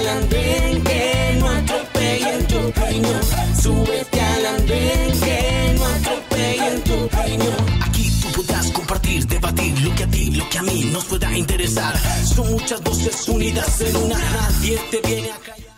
al andén, que no atropellen tu opinión. Súbete al andén, que no atropellen tu opinión. Aquí tú podrás compartir, debatir lo que a ti, lo que a mí nos pueda interesar. Son muchas voces unidas en una, nadie te viene a callar.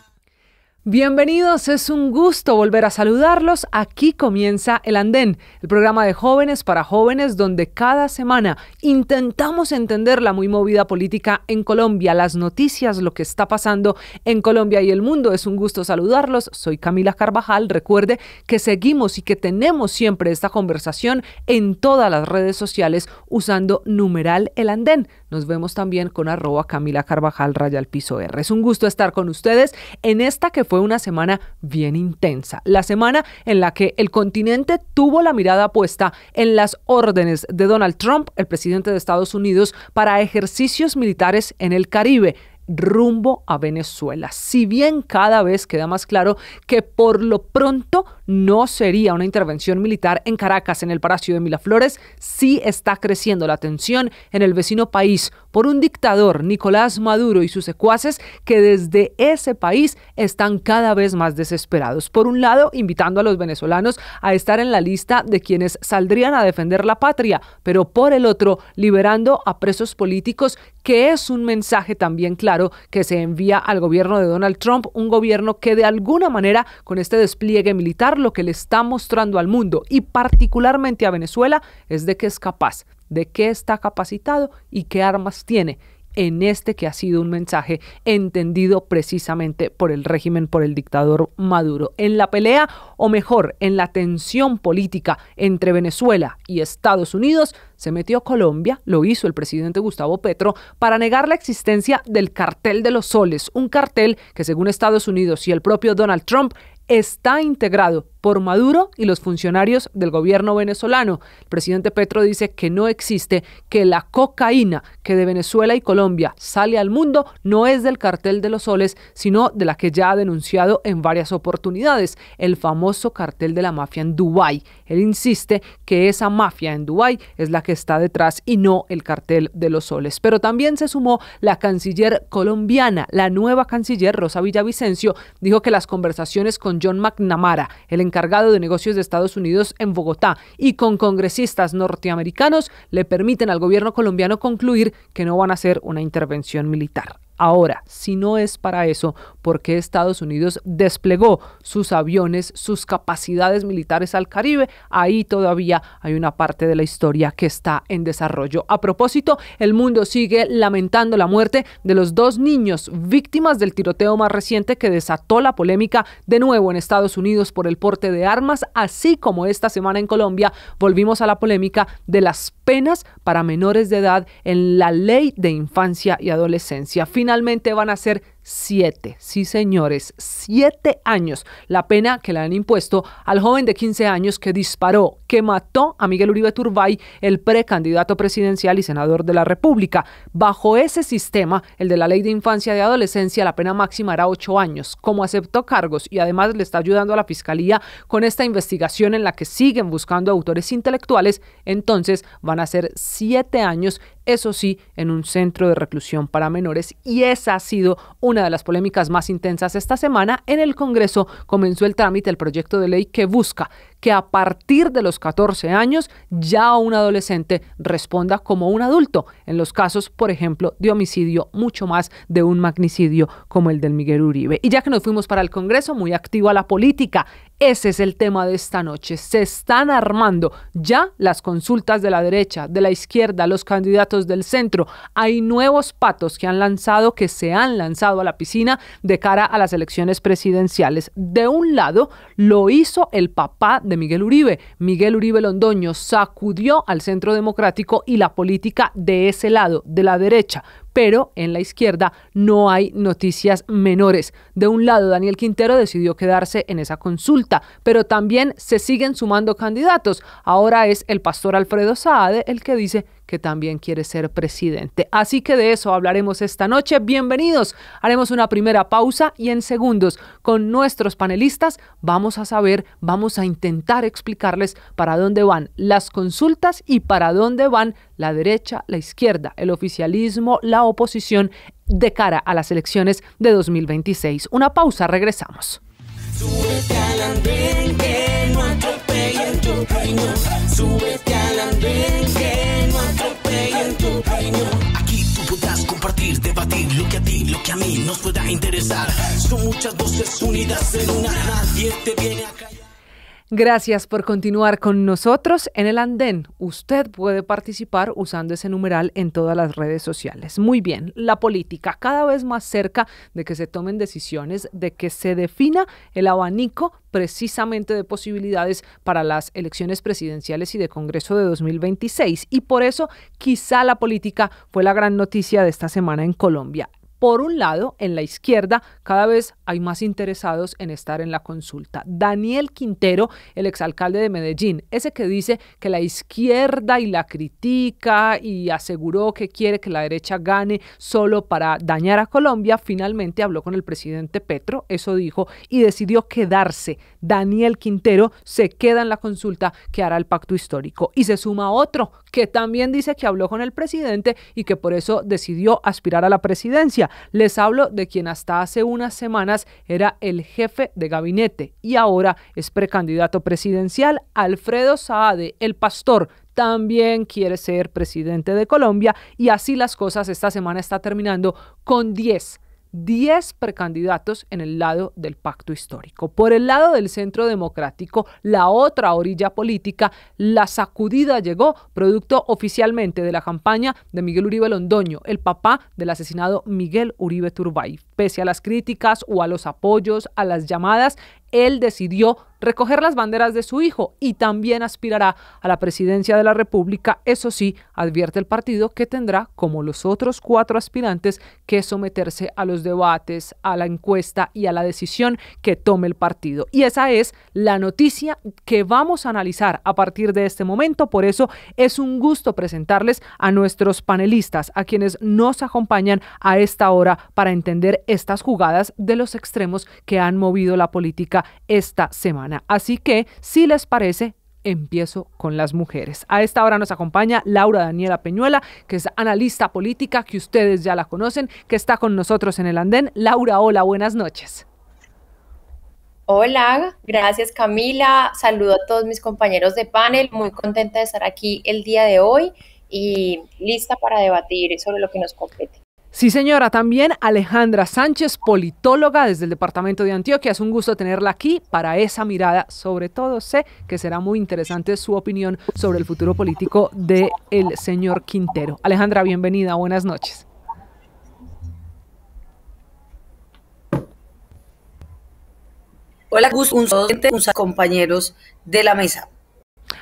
Bienvenidos, es un gusto volver a saludarlos. Aquí comienza El Andén, el programa de jóvenes para jóvenes donde cada semana intentamos entender la muy movida política en Colombia, las noticias, lo que está pasando en Colombia y el mundo. Es un gusto saludarlos. Soy Camila Carvajal. Recuerde que seguimos y que tenemos siempre esta conversación en todas las redes sociales usando numeral El Andén. Nos vemos también con @Camila Carvajal _R. Es un gusto estar con ustedes en esta que fue una semana bien intensa. La semana en la que el continente tuvo la mirada puesta en las órdenes de Donald Trump, el presidente de Estados Unidos, para ejercicios militares en el Caribe, rumbo a Venezuela. Si bien cada vez queda más claro que por lo pronto no sería una intervención militar en Caracas, en el Palacio de Miraflores, sí está creciendo la tensión en el vecino país por un dictador, Nicolás Maduro, y sus secuaces que desde ese país están cada vez más desesperados. Por un lado, invitando a los venezolanos a estar en la lista de quienes saldrían a defender la patria, pero por el otro, liberando a presos políticos, que es un mensaje también claro que se envía al gobierno de Donald Trump, un gobierno que de alguna manera con este despliegue militar lo que le está mostrando al mundo y particularmente a Venezuela es de qué es capaz, de qué está capacitado y qué armas tiene en este que ha sido un mensaje entendido precisamente por el régimen, por el dictador Maduro. En la pelea, o mejor, en la tensión política entre Venezuela y Estados Unidos, se metió Colombia, lo hizo el presidente Gustavo Petro, para negar la existencia del cartel de los soles, un cartel que según Estados Unidos y el propio Donald Trump está integrado por Maduro y los funcionarios del gobierno venezolano. El presidente Petro dice que no existe, que la cocaína que de Venezuela y Colombia sale al mundo no es del cartel de los soles, sino de la que ya ha denunciado en varias oportunidades, el famoso cartel de la mafia en Dubái. Él insiste que esa mafia en Dubái es la que está detrás y no el cartel de los soles. Pero también se sumó la canciller colombiana, la nueva canciller Rosa Villavicencio, dijo que las conversaciones con John McNamara, el encargado de negocios de Estados Unidos en Bogotá, y con congresistas norteamericanos le permiten al gobierno colombiano concluir que no van a hacer una intervención militar. Ahora, si no es para eso, ¿por qué Estados Unidos desplegó sus aviones, sus capacidades militares al Caribe? Ahí todavía hay una parte de la historia que está en desarrollo. A propósito, el mundo sigue lamentando la muerte de los 2 niños víctimas del tiroteo más reciente que desató la polémica de nuevo en Estados Unidos por el porte de armas, así como esta semana en Colombia volvimos a la polémica de las penas para menores de edad en la Ley de Infancia y Adolescencia. Finalmente van a ser 7, sí señores, 7 años la pena que le han impuesto al joven de 15 años que disparó, que mató a Miguel Uribe Turbay, el precandidato presidencial y senador de la República. Bajo ese sistema, el de la Ley de Infancia y Adolescencia, la pena máxima era 8 años. Como aceptó cargos y además le está ayudando a la Fiscalía con esta investigación en la que siguen buscando autores intelectuales, entonces van a ser 7 años, eso sí, en un centro de reclusión para menores, y esa ha sido una de las polémicas más intensas esta semana. En el Congreso comenzó el trámite del proyecto de ley que busca que a partir de los 14 años ya un adolescente responda como un adulto en los casos, por ejemplo, de homicidio, mucho más de un magnicidio como el del Miguel Uribe. Y ya que nos fuimos para el Congreso, muy activa la política. Ese es el tema de esta noche. Se están armando ya las consultas de la derecha, de la izquierda, los candidatos del centro. Hay nuevos patos que se han lanzado a la piscina de cara a las elecciones presidenciales. De un lado, lo hizo el papá de Miguel Uribe Londoño, sacudió al Centro Democrático y la política de ese lado, de la derecha. Pero en la izquierda no hay noticias menores. De un lado, Daniel Quintero decidió quedarse en esa consulta, pero también se siguen sumando candidatos. Ahora es el pastor Alfredo Saade el que dice que también quiere ser presidente. Así que de eso hablaremos esta noche. Bienvenidos. Haremos una primera pausa y en segundos con nuestros panelistas vamos a intentar explicarles para dónde van las consultas y para dónde van la derecha, la izquierda, el oficialismo, la oposición de cara a las elecciones de 2026. Una pausa, regresamos. Súbete al andén que no atropellen tu reino. Súbete al andén que no atropellen tu reino. Aquí tú podrás compartir, debatir lo que a ti, lo que a mí nos pueda interesar. Son muchas voces unidas en una. Nadie te viene a callar. Gracias por continuar con nosotros en el andén. Usted puede participar usando ese numeral en todas las redes sociales. Muy bien, la política cada vez más cerca de que se tomen decisiones, de que se defina el abanico precisamente de posibilidades para las elecciones presidenciales y de Congreso de 2026. Y por eso quizá la política fue la gran noticia de esta semana en Colombia. Por un lado, en la izquierda, cada vez hay más interesados en estar en la consulta. Daniel Quintero, el exalcalde de Medellín, ese que dice que la izquierda y la critica y aseguró que quiere que la derecha gane solo para dañar a Colombia, finalmente habló con el presidente Petro, eso dijo, y decidió quedarse. Daniel Quintero se queda en la consulta que hará el pacto histórico. Y se suma otro que también dice que habló con el presidente y que por eso decidió aspirar a la presidencia. Les hablo de quien hasta hace unas semanas era el jefe de gabinete y ahora es precandidato presidencial. Alfredo Saade, el pastor, también quiere ser presidente de Colombia y así las cosas. Esta semana está terminando con 10 precandidatos en el lado del pacto histórico. Por el lado del Centro Democrático, la otra orilla política, la sacudida llegó producto oficialmente de la campaña de Miguel Uribe Londoño, el papá del asesinado Miguel Uribe Turbay. Pese a las críticas o a los apoyos, a las llamadas, él decidió recoger las banderas de su hijo y también aspirará a la presidencia de la República. Eso sí, advierte el partido que tendrá, como los otros 4 aspirantes, que someterse a los debates, a la encuesta y a la decisión que tome el partido. Y esa es la noticia que vamos a analizar a partir de este momento. Por eso es un gusto presentarles a nuestros panelistas, a quienes nos acompañan a esta hora para entender estas jugadas de los extremos que han movido la política esta semana. Así que, si les parece, empiezo con las mujeres. A esta hora nos acompaña Laura Daniela Peñuela, que es analista política, que ustedes ya la conocen, que está con nosotros en el andén. Laura, hola, buenas noches. Hola, gracias Camila, saludo a todos mis compañeros de panel, muy contenta de estar aquí el día de hoy y lista para debatir sobre lo que nos compete. Sí, señora, también Alejandra Sánchez, politóloga desde el departamento de Antioquia. Es un gusto tenerla aquí para esa mirada. Sobre todo sé que será muy interesante su opinión sobre el futuro político del señor Quintero. Alejandra, bienvenida, buenas noches. Hola, gusto, compañeros de la mesa.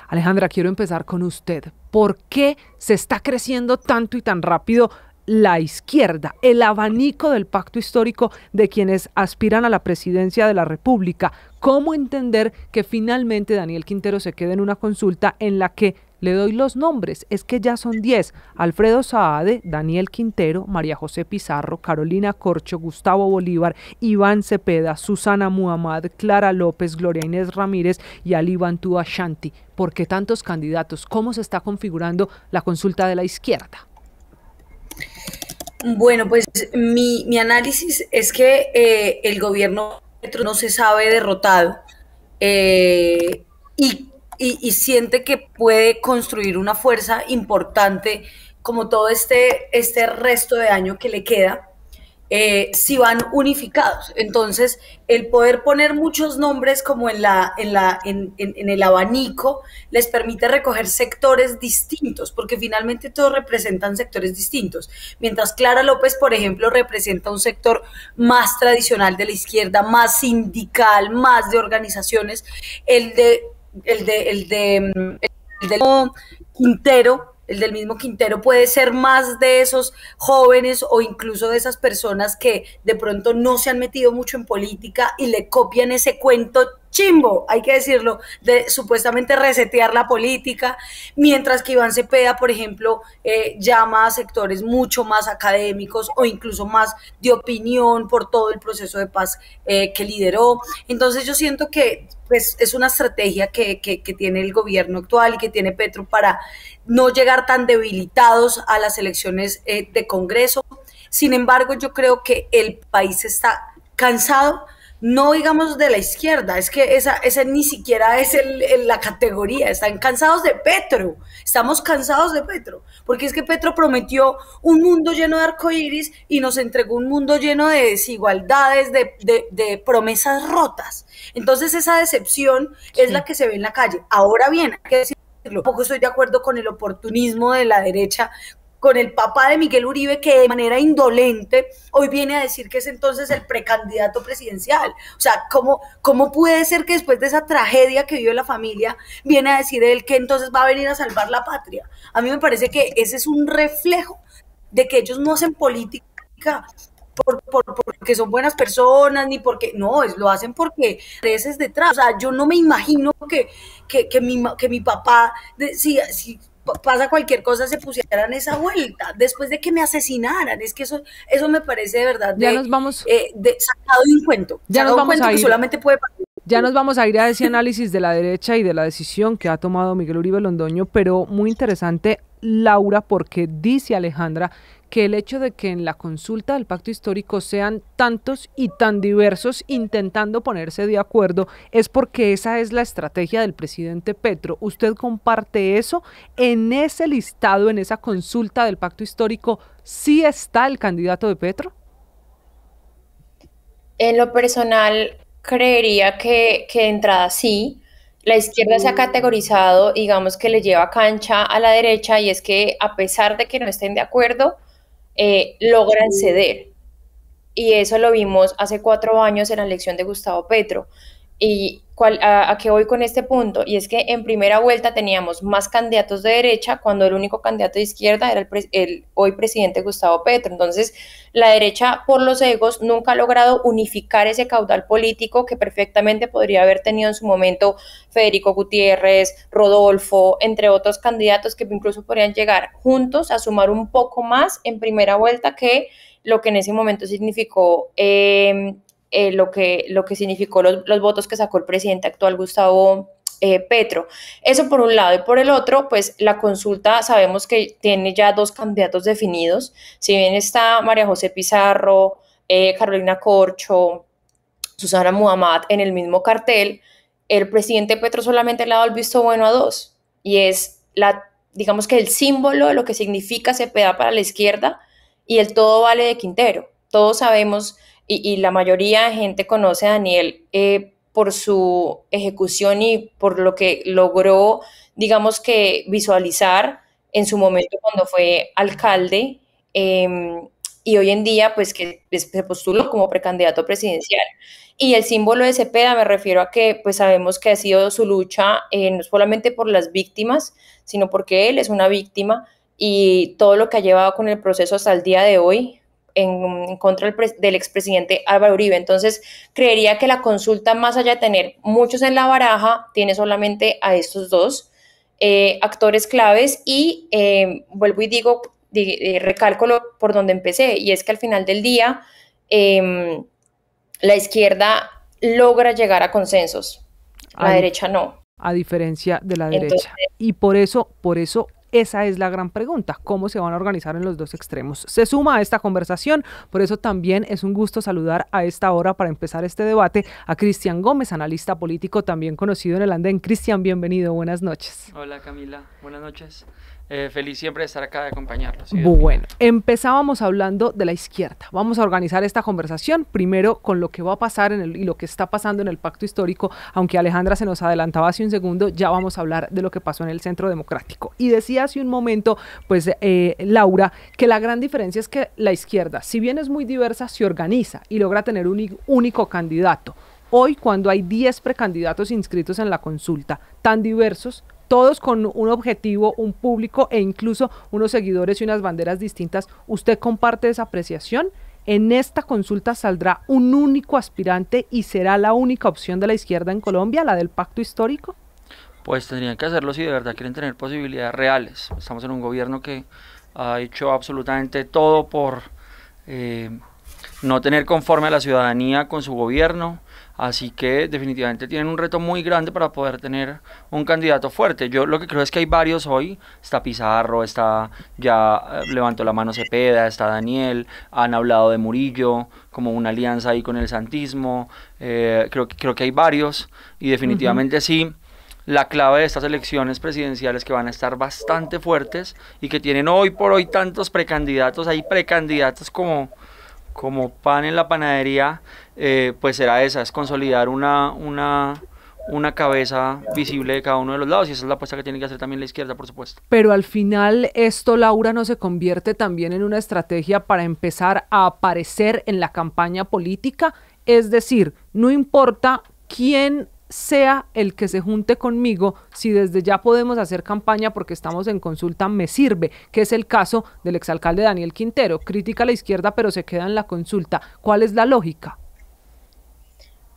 Alejandra, quiero empezar con usted. ¿Por qué se está creciendo tanto y tan rápido la izquierda, el abanico del pacto histórico de quienes aspiran a la presidencia de la República? ¿Cómo entender que finalmente Daniel Quintero se quede en una consulta en la que le doy los nombres? Es que ya son 10. Alfredo Saade, Daniel Quintero, María José Pizarro, Carolina Corcho, Gustavo Bolívar, Iván Cepeda, Susana Muhammad, Clara López, Gloria Inés Ramírez y Ali Bantú Ashanti. ¿Por qué tantos candidatos? ¿Cómo se está configurando la consulta de la izquierda? Bueno, pues mi análisis es que el gobierno Petro no se sabe derrotado y siente que puede construir una fuerza importante como todo este resto de año que le queda, si van unificados. Entonces, el poder poner muchos nombres como en el abanico les permite recoger sectores distintos, porque finalmente todos representan sectores distintos. Mientras Clara López, por ejemplo, representa un sector más tradicional de la izquierda, más sindical, más de organizaciones, el del mismo Quintero puede ser más de esos jóvenes o incluso de esas personas que de pronto no se han metido mucho en política y le copian ese cuento chimbo, hay que decirlo, de supuestamente resetear la política, mientras que Iván Cepeda, por ejemplo, llama a sectores mucho más académicos o incluso más de opinión por todo el proceso de paz que lideró. Entonces yo siento que pues, es una estrategia que tiene el gobierno actual y que tiene Petro para no llegar tan debilitados a las elecciones de Congreso. Sin embargo, yo creo que el país está cansado, no digamos de la izquierda, es que esa ni siquiera es la categoría, están cansados de Petro, estamos cansados de Petro, porque es que Petro prometió un mundo lleno de arcoíris y nos entregó un mundo lleno de desigualdades, de promesas rotas. Entonces esa decepción es la que se ve en la calle. Ahora bien, hay que decirlo, poco estoy de acuerdo con el oportunismo de la derecha, con el papá de Miguel Uribe, que de manera indolente hoy viene a decir que es entonces el precandidato presidencial. O sea, ¿cómo puede ser que después de esa tragedia que vivió la familia, viene a decir él que entonces va a venir a salvar la patria? A mí me parece que ese es un reflejo de que ellos no hacen política porque son buenas personas, ni porque, no, lo hacen porque intereses detrás. O sea, yo no me imagino que mi papá, si pasa cualquier cosa, se pusieran esa vuelta después de que me asesinaran. Es que eso me parece de verdad ya nos vamos, de sacado de un cuento. Ya nos vamos a ir. Que solamente puede pasar. Ya nos vamos a ir a ese análisis de la derecha y de la decisión que ha tomado Miguel Uribe Londoño, pero muy interesante, Laura, porque dice Alejandra que el hecho de que en la consulta del pacto histórico sean tantos y tan diversos intentando ponerse de acuerdo es porque esa es la estrategia del presidente Petro. ¿Usted comparte eso? ¿En ese listado, en esa consulta del pacto histórico, sí está el candidato de Petro? En lo personal, creería que de entrada sí. La izquierda se ha categorizado, digamos que le lleva cancha a la derecha, y es que a pesar de que no estén de acuerdo, logran ceder. Y eso lo vimos hace 4 años en la elección de Gustavo Petro. ¿Y a qué voy con este punto? Y es que en primera vuelta teníamos más candidatos de derecha cuando el único candidato de izquierda era el hoy presidente Gustavo Petro. Entonces, la derecha, por los egos, nunca ha logrado unificar ese caudal político que perfectamente podría haber tenido en su momento Federico Gutiérrez, Rodolfo, entre otros candidatos que incluso podrían llegar juntos a sumar un poco más en primera vuelta que lo que en ese momento significó lo que significó los votos que sacó el presidente actual Gustavo Petro. Eso por un lado. Y por el otro, pues la consulta sabemos que tiene ya 2 candidatos definidos. Si bien está María José Pizarro, Carolina Corcho, Susana Muhammad en el mismo cartel, el presidente Petro solamente le ha dado el visto bueno a 2. Y es, digamos que el símbolo de lo que significa Cepeda para la izquierda y el todo vale de Quintero. Todos sabemos, y la mayoría de gente conoce a Daniel por su ejecución y por lo que logró, digamos que visualizar en su momento cuando fue alcalde, y hoy en día pues que se postuló como precandidato presidencial. Y el símbolo de Cepeda, me refiero a que pues sabemos que ha sido su lucha no solamente por las víctimas, sino porque él es una víctima, y todo lo que ha llevado con el proceso hasta el día de hoy en contra del expresidente Álvaro Uribe. Entonces, creería que la consulta, más allá de tener muchos en la baraja, tiene solamente a estos 2 actores claves, y vuelvo y digo, recalco por donde empecé, y es que al final del día la izquierda logra llegar a consensos, la derecha no. A diferencia de la derecha. Entonces, y por eso esa es la gran pregunta, ¿cómo se van a organizar en los 2 extremos? Se suma a esta conversación, por eso también es un gusto saludar a esta hora para empezar este debate a Cristian Gómez, analista político también conocido en el andén. Cristian, bienvenido, buenas noches. Hola Camila, buenas noches. Feliz siempre de estar acá, de acompañarlos. Bueno, empezábamos hablando de la izquierda. Vamos a organizar esta conversación primero con lo que va a pasar y lo que está pasando en el pacto histórico, aunque Alejandra se nos adelantaba hace un segundo, ya vamos a hablar de lo que pasó en el Centro Democrático. Y decía hace un momento, pues Laura, que la gran diferencia es que la izquierda, si bien es muy diversa, se organiza y logra tener un único candidato. Hoy, cuando hay 10 precandidatos inscritos en la consulta, tan diversos, todos con un objetivo, un público e incluso unos seguidores y unas banderas distintas, ¿usted comparte esa apreciación? ¿En esta consulta saldrá un único aspirante y será la única opción de la izquierda en Colombia, la del pacto histórico? Pues tendrían que hacerlo si de verdad quieren tener posibilidades reales. Estamos en un gobierno que ha hecho absolutamente todo por no tener conforme a la ciudadanía con su gobierno, así que definitivamente tienen un reto muy grande para poder tener un candidato fuerte. Yo lo que creo es que hay varios hoy, está Pizarro, está ya levantó la mano Cepeda, está Daniel, han hablado de Murillo como una alianza ahí con el santismo, creo que hay varios y definitivamente sí. La clave de estas elecciones presidenciales que van a estar bastante fuertes y que tienen hoy por hoy tantos precandidatos, hay precandidatos como pan en la panadería, pues será esa, es consolidar una cabeza visible de cada uno de los lados, y esa es la apuesta que tiene que hacer también la izquierda, por supuesto. Pero al final esto, Laura, ¿no se convierte también en una estrategia para empezar a aparecer en la campaña política? Es decir, no importa quién sea el que se junte conmigo, si desde ya podemos hacer campaña porque estamos en consulta, me sirve, que es el caso del exalcalde Daniel Quintero. Critica a la izquierda pero se queda en la consulta. ¿Cuál es la lógica?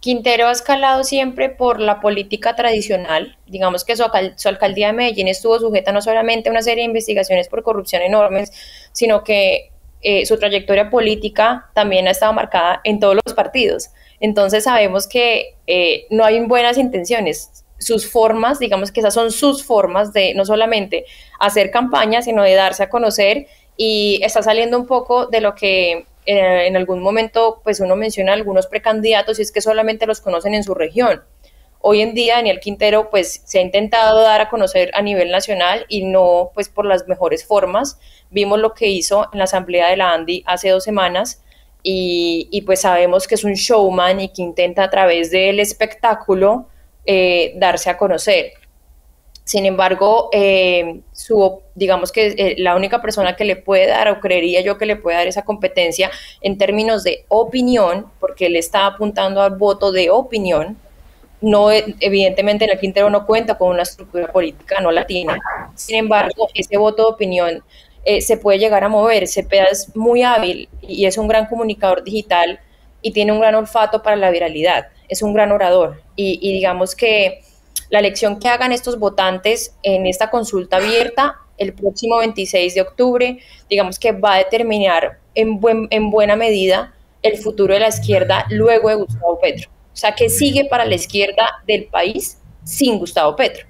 Quintero ha escalado siempre por la política tradicional. Digamos que su alcaldía de Medellín estuvo sujeta no solamente a una serie de investigaciones por corrupción enormes, sino que su trayectoria política también ha estado marcada en todos los partidos. Entonces sabemos que no hay buenas intenciones. Sus formas, digamos que esas son sus formas de no solamente hacer campaña, sino de darse a conocer, y está saliendo un poco de lo que en algún momento pues uno menciona a algunos precandidatos, y es que solamente los conocen en su región. Hoy en día Daniel Quintero pues se ha intentado dar a conocer a nivel nacional y no pues por las mejores formas. Vimos lo que hizo en la asamblea de la ANDI hace 2 semanas y pues sabemos que es un showman y que intenta a través del espectáculo darse a conocer. Sin embargo, digamos que la única persona que le puede dar, o creería yo que le puede dar esa competencia en términos de opinión, porque él está apuntando al voto de opinión, no, evidentemente en el Quintero no cuenta con una estructura política, no la tiene. Sin embargo, ese voto de opinión se puede llegar a mover. Cepeda es muy hábil y es un gran comunicador digital y tiene un gran olfato para la viralidad, es un gran orador y digamos que la elección que hagan estos votantes en esta consulta abierta el próximo 26 de octubre, digamos que va a determinar en buena medida el futuro de la izquierda luego de Gustavo Petro. O sea, ¿qué sigue para la izquierda del país sin Gustavo Petro?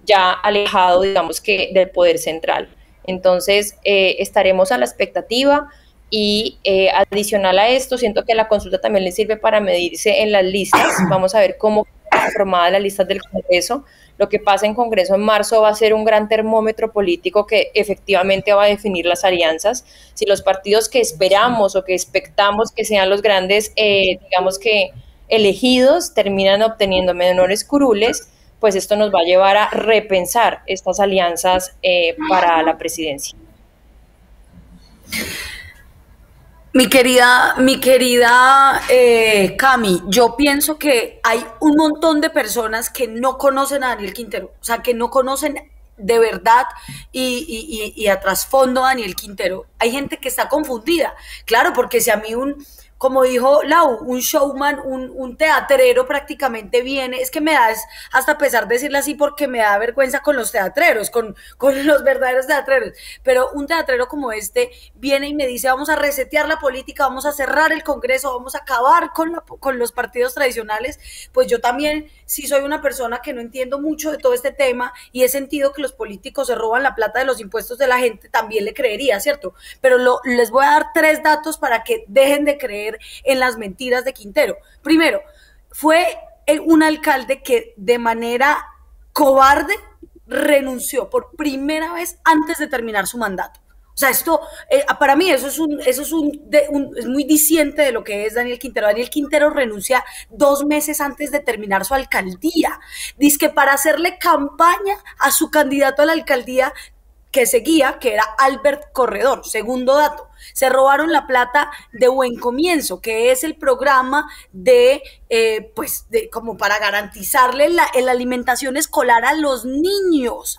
Ya alejado, digamos que, del poder central. Entonces, estaremos a la expectativa y adicional a esto, siento que la consulta también le sirve para medirse en las listas. Vamos a ver cómo quedan formadas las listas del Congreso. Lo que pasa en Congreso en marzo va a ser un gran termómetro político que efectivamente va a definir las alianzas. Si los partidos que esperamos o que expectamos que sean los grandes, digamos que elegidos, terminan obteniendo menores curules, pues esto nos va a llevar a repensar estas alianzas para la presidencia. Mi querida Cami, yo pienso que hay un montón de personas que no conocen a Daniel Quintero, o sea, que no conocen de verdad y a trasfondo a Daniel Quintero. Hay gente que está confundida, claro, porque si a mí como dijo Lau, un showman, un teatrero prácticamente viene, es que me da hasta pesar decirle así porque me da vergüenza con los teatreros, con los verdaderos teatreros, pero un teatrero como este viene y me dice vamos a resetear la política, vamos a cerrar el Congreso, vamos a acabar con los partidos tradicionales. Pues yo también sí soy una persona que no entiendo mucho de todo este tema y he sentido que los políticos se roban la plata de los impuestos de la gente, también le creería, ¿cierto? Pero les voy a dar 3 datos para que dejen de creer en las mentiras de Quintero. Primero, fue un alcalde que de manera cobarde renunció por primera vez antes de terminar su mandato. O sea, esto, para mí eso es muy diciente de lo que es Daniel Quintero. Daniel Quintero renuncia 2 meses antes de terminar su alcaldía. Dice que para hacerle campaña a su candidato a la alcaldía, que seguía, que era Albert Corredor. Segundo dato, se robaron la plata de Buen Comienzo, que es el programa como para garantizarle la alimentación escolar a los niños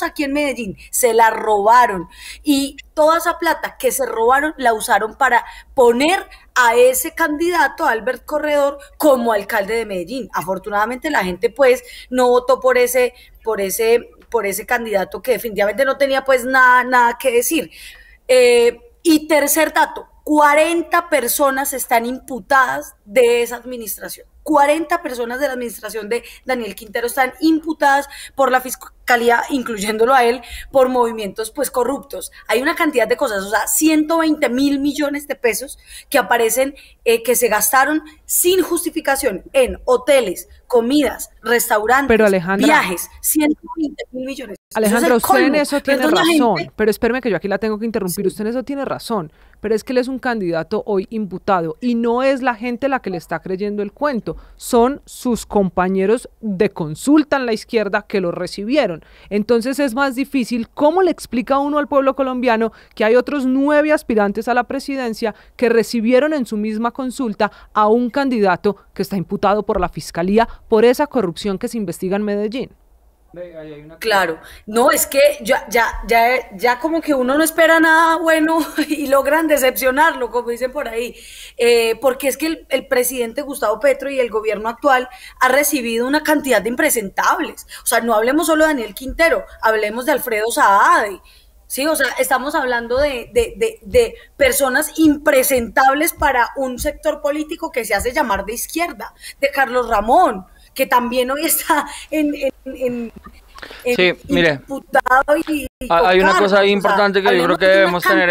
aquí en Medellín. Se la robaron y toda esa plata que se robaron la usaron para poner a ese candidato, Albert Corredor, como alcalde de Medellín. Afortunadamente la gente pues no votó por ese candidato que definitivamente no tenía pues nada que decir. Y tercer dato, 40 personas están imputadas de esa administración. 40 personas de la administración de Daniel Quintero están imputadas por la fiscalía, incluyéndolo a él, por movimientos pues corruptos. Hay una cantidad de cosas, o sea, 120 mil millones de pesos que aparecen, que se gastaron sin justificación en hoteles, comidas, restaurantes, pero Alejandra, viajes, 120 mil millones. Alejandra, usted en eso tiene razón, pero espéreme que yo aquí la tengo que interrumpir. Sí. Usted en eso tiene razón, pero es que él es un candidato hoy imputado y no es la gente la que le está creyendo el cuento, son sus compañeros de consulta en la izquierda que lo recibieron. Entonces es más difícil. ¿Cómo le explica uno al pueblo colombiano que hay otros 9 aspirantes a la presidencia que recibieron en su misma consulta a un candidato que está imputado por la fiscalía por esa corrupción que se investiga en Medellín? Claro, no, es que ya como que uno no espera nada bueno y logran decepcionarlo, como dicen por ahí, porque es que el presidente Gustavo Petro y el gobierno actual ha recibido una cantidad de impresentables. O sea, no hablemos solo de Daniel Quintero, hablemos de Alfredo Saade. Sí, o sea, estamos hablando de personas impresentables para un sector político que se hace llamar de izquierda, de Carlos Ramón, que también hoy está sí, mire, imputado y hay una cosa ahí importante que yo creo que debemos tener.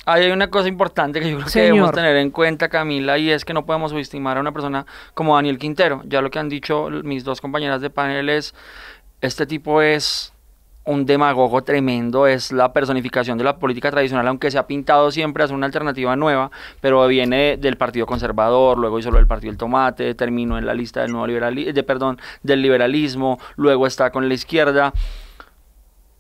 Hay una cosa importante que yo creo que debemos tener en cuenta, Camila, y es que no podemos subestimar a una persona como Daniel Quintero. Ya lo que han dicho mis dos compañeras de panel es, este tipo es un demagogo tremendo, es la personificación de la política tradicional, aunque se ha pintado siempre a ser una alternativa nueva, pero viene del Partido Conservador, luego hizo lo del Partido del Tomate, terminó en la lista del nuevo del liberalismo, luego está con la izquierda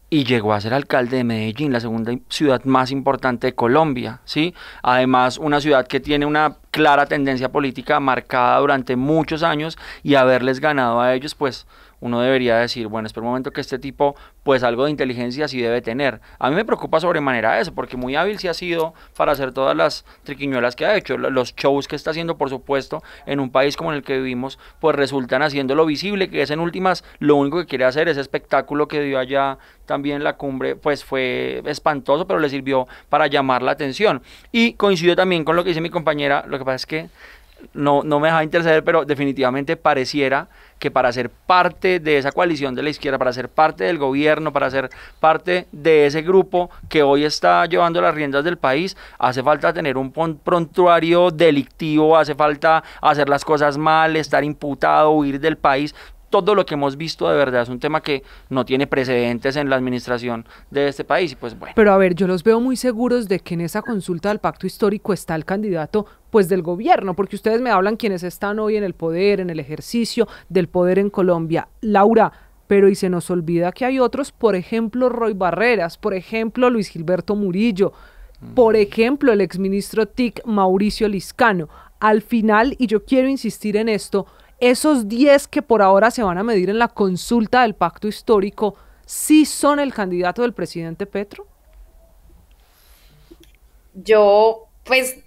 y llegó a ser alcalde de Medellín, la segunda ciudad más importante de Colombia, ¿sí? Además, una ciudad que tiene una clara tendencia política marcada durante muchos años, y haberles ganado a ellos, pues uno debería decir, bueno, espera un momento, que este tipo, pues algo de inteligencia sí debe tener. A mí me preocupa sobremanera eso, porque muy hábil sí ha sido para hacer todas las triquiñuelas que ha hecho. Los shows que está haciendo, por supuesto, en un país como en el que vivimos, pues resultan haciéndolo visible, que es en últimas lo único que quiere hacer. Ese espectáculo que dio allá también en la cumbre, pues fue espantoso, pero le sirvió para llamar la atención. Y coincido también con lo que dice mi compañera, lo que pasa es que no me deja interceder, pero definitivamente pareciera que para ser parte de esa coalición de la izquierda, para ser parte del gobierno, para ser parte de ese grupo que hoy está llevando las riendas del país, hace falta tener un prontuario delictivo, hace falta hacer las cosas mal, estar imputado, huir del país. Todo lo que hemos visto de verdad es un tema que no tiene precedentes en la administración de este país, y pues bueno. Pero a ver, yo los veo muy seguros de que en esa consulta del pacto histórico está el candidato pues del gobierno, porque ustedes me hablan quienes están hoy en el poder, en el ejercicio del poder en Colombia. Laura, pero y se nos olvida que hay otros, por ejemplo Roy Barreras, por ejemplo Luis Gilberto Murillo, por ejemplo el exministro TIC Mauricio Liscano. Al final, y yo quiero insistir en esto, esos 10 que por ahora se van a medir en la consulta del pacto histórico, ¿sí son el candidato del presidente Petro? Yo pues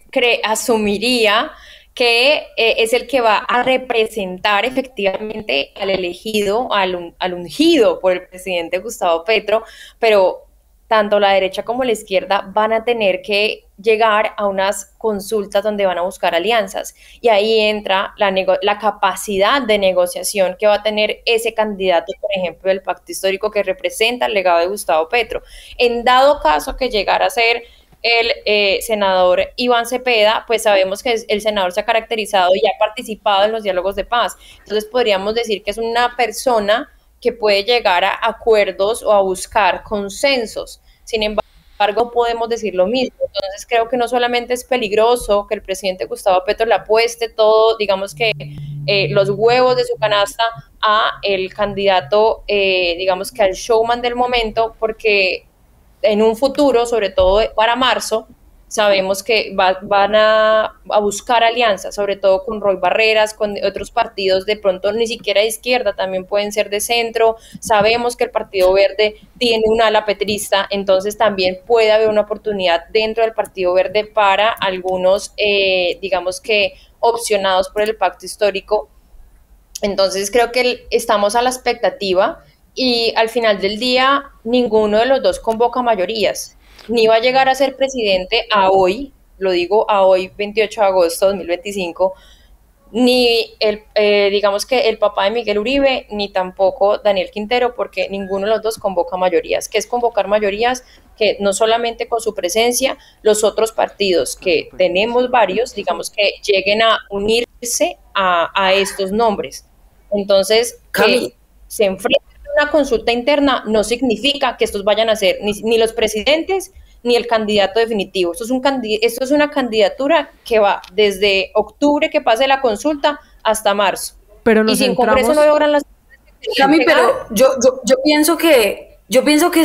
asumiría que es el que va a representar efectivamente al elegido, al ungido por el presidente Gustavo Petro, pero tanto la derecha como la izquierda van a tener que llegar a unas consultas donde van a buscar alianzas, y ahí entra la capacidad de negociación que va a tener ese candidato, por ejemplo, del pacto histórico, que representa el legado de Gustavo Petro. En dado caso que llegara a ser el senador Iván Cepeda, pues sabemos que el senador se ha caracterizado y ha participado en los diálogos de paz, entonces podríamos decir que es una persona que puede llegar a acuerdos o a buscar consensos. Sin embargo, podemos decir lo mismo. Entonces creo que no solamente es peligroso que el presidente Gustavo Petro le apueste todo, digamos que los huevos de su canasta a el candidato, digamos que al showman del momento, porque en un futuro, sobre todo para marzo, sabemos que van a buscar alianzas, sobre todo con Roy Barreras, con otros partidos de pronto ni siquiera de izquierda, también pueden ser de centro. Sabemos que el Partido Verde tiene un ala petrista, entonces también puede haber una oportunidad dentro del Partido Verde para algunos, digamos que opcionados por el pacto histórico. Entonces creo que estamos a la expectativa y al final del día ninguno de los dos convoca mayorías. Ni va a llegar a ser presidente a hoy, lo digo a hoy, 28 de agosto de 2025, ni digamos que el papá de Miguel Uribe, ni tampoco Daniel Quintero, porque ninguno de los dos convoca mayorías. ¿Qué es convocar mayorías? Que no solamente con su presencia, los otros partidos, que tenemos varios, digamos que lleguen a unirse a estos nombres. Entonces, que se enfrenten a una consulta interna no significa que estos vayan a ser ni los presidentes ni el candidato definitivo. Esto es una candidatura que va desde octubre, que pase la consulta, hasta marzo. Pero y si en Congreso no logran las... Cami, pero yo pienso que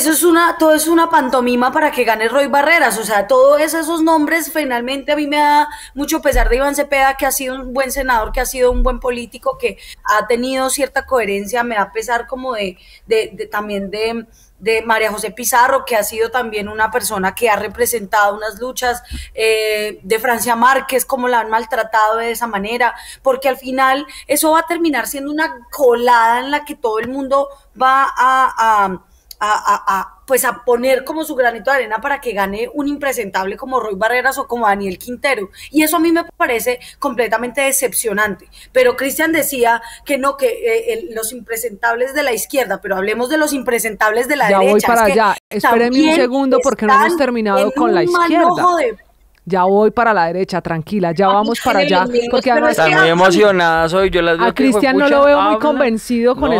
todo es una pantomima para que gane Roy Barreras. O sea, todos esos nombres, finalmente a mí me da mucho pesar de Iván Cepeda, que ha sido un buen senador, que ha sido un buen político, que ha tenido cierta coherencia. Me da pesar como también de María José Pizarro, que ha sido también una persona que ha representado unas luchas, de Francia Márquez, como la han maltratado de esa manera, porque al final eso va a terminar siendo una colada en la que todo el mundo va pues a poner como su granito de arena para que gane un impresentable como Roy Barreras o como Daniel Quintero, y eso a mí me parece completamente decepcionante. Pero Cristian decía que no, que los impresentables de la izquierda, pero hablemos de los impresentables de la derecha. Ya voy para allá, espéreme un segundo porque no hemos terminado con la izquierda. Ya voy para la derecha, tranquila, ya vamos para allá. Porque además están muy emocionadas hoy, yo las veo. A Cristian no lo veo muy convencido con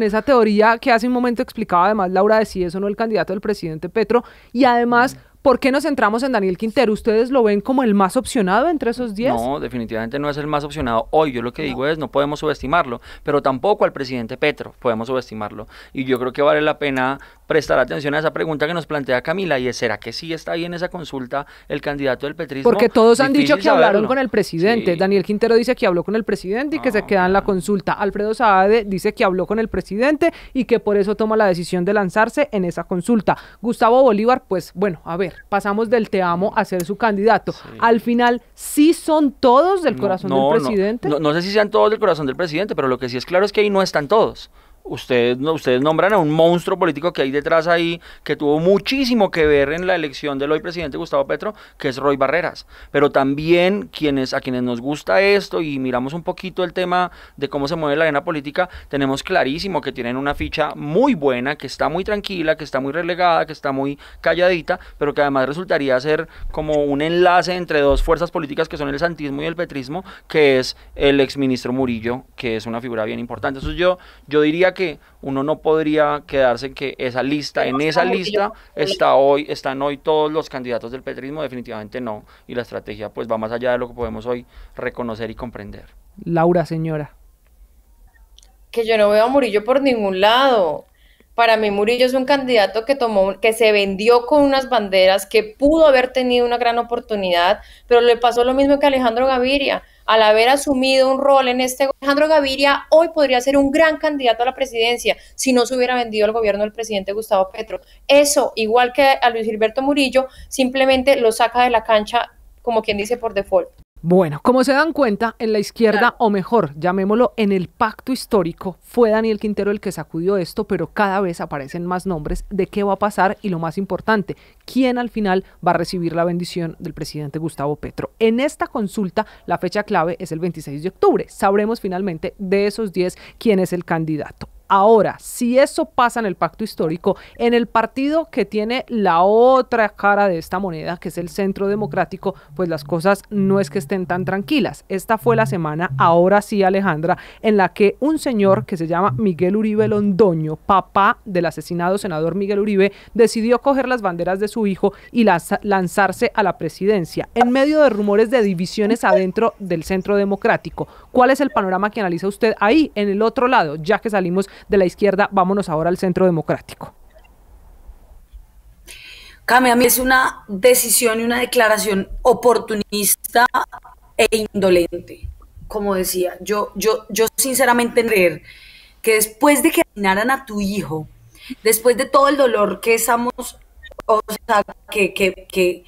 esa teoría, que hace un momento explicaba además Laura de si es o no el candidato del presidente Petro. Y además, ¿por qué nos centramos en Daniel Quintero? ¿Ustedes lo ven como el más opcionado entre esos 10? No, definitivamente no es el más opcionado hoy. Yo lo que digo es, no podemos subestimarlo, pero tampoco al presidente Petro podemos subestimarlo. Y yo creo que vale la pena prestar atención a esa pregunta que nos plantea Camila, y es, ¿será que sí está ahí en esa consulta el candidato del petrismo? Porque todos han dicho que hablaron con el presidente. Sí. Daniel Quintero dice que habló con el presidente y que se queda en la consulta. Alfredo Saade dice que habló con el presidente y que por eso toma la decisión de lanzarse en esa consulta. Gustavo Bolívar, pues bueno, a ver, pasamos del te amo a ser su candidato. Sí. Al final, ¿sí son todos del corazón del presidente? No sé si sean todos del corazón del presidente, pero lo que sí es claro es que ahí no están todos. Ustedes nombran a un monstruo político que hay detrás ahí, que tuvo muchísimo que ver en la elección del hoy presidente Gustavo Petro, que es Roy Barreras. Pero también a quienes nos gusta esto y miramos un poquito el tema de cómo se mueve la arena política, tenemos clarísimo que tienen una ficha muy buena, que está muy tranquila, que está muy relegada, que está muy calladita, pero que además resultaría ser como un enlace entre dos fuerzas políticas que son el santismo y el petrismo, que es el exministro Murillo, que es una figura bien importante. Entonces yo diría que uno no podría quedarse en que esa lista están hoy todos los candidatos del petrismo, definitivamente no, y la estrategia pues va más allá de lo que podemos hoy reconocer y comprender. Laura, señora. Que yo no veo a Murillo por ningún lado. Para mí Murillo es un candidato que se vendió con unas banderas, que pudo haber tenido una gran oportunidad, pero le pasó lo mismo que a Alejandro Gaviria. Al haber asumido un rol en Alejandro Gaviria hoy podría ser un gran candidato a la presidencia si no se hubiera vendido al gobierno del presidente Gustavo Petro. Eso, igual que a Luis Gilberto Murillo, simplemente lo saca de la cancha, como quien dice, por default. Bueno, como se dan cuenta, en la izquierda, o mejor, llamémoslo, en el pacto histórico, fue Daniel Quintero el que sacudió esto, pero cada vez aparecen más nombres de qué va a pasar y lo más importante, quién al final va a recibir la bendición del presidente Gustavo Petro. En esta consulta, la fecha clave es el 26 de octubre. Sabremos finalmente de esos 10 quién es el candidato. Ahora, si eso pasa en el pacto histórico, en el partido que tiene la otra cara de esta moneda, que es el Centro Democrático, pues las cosas no es que estén tan tranquilas. Esta fue la semana, ahora sí, Alejandra, en la que un señor que se llama Miguel Uribe Londoño, papá del asesinado senador Miguel Uribe, decidió coger las banderas de su hijo y lanzarse a la presidencia, en medio de rumores de divisiones adentro del Centro Democrático. ¿Cuál es el panorama que analiza usted ahí, en el otro lado? Ya que salimos de la izquierda, vámonos ahora al Centro Democrático. Cami, a mí es una decisión y una declaración oportunista e indolente. Como decía, yo sinceramente creer que después de que asesinaran a tu hijo, después de todo el dolor que estamos, o sea, que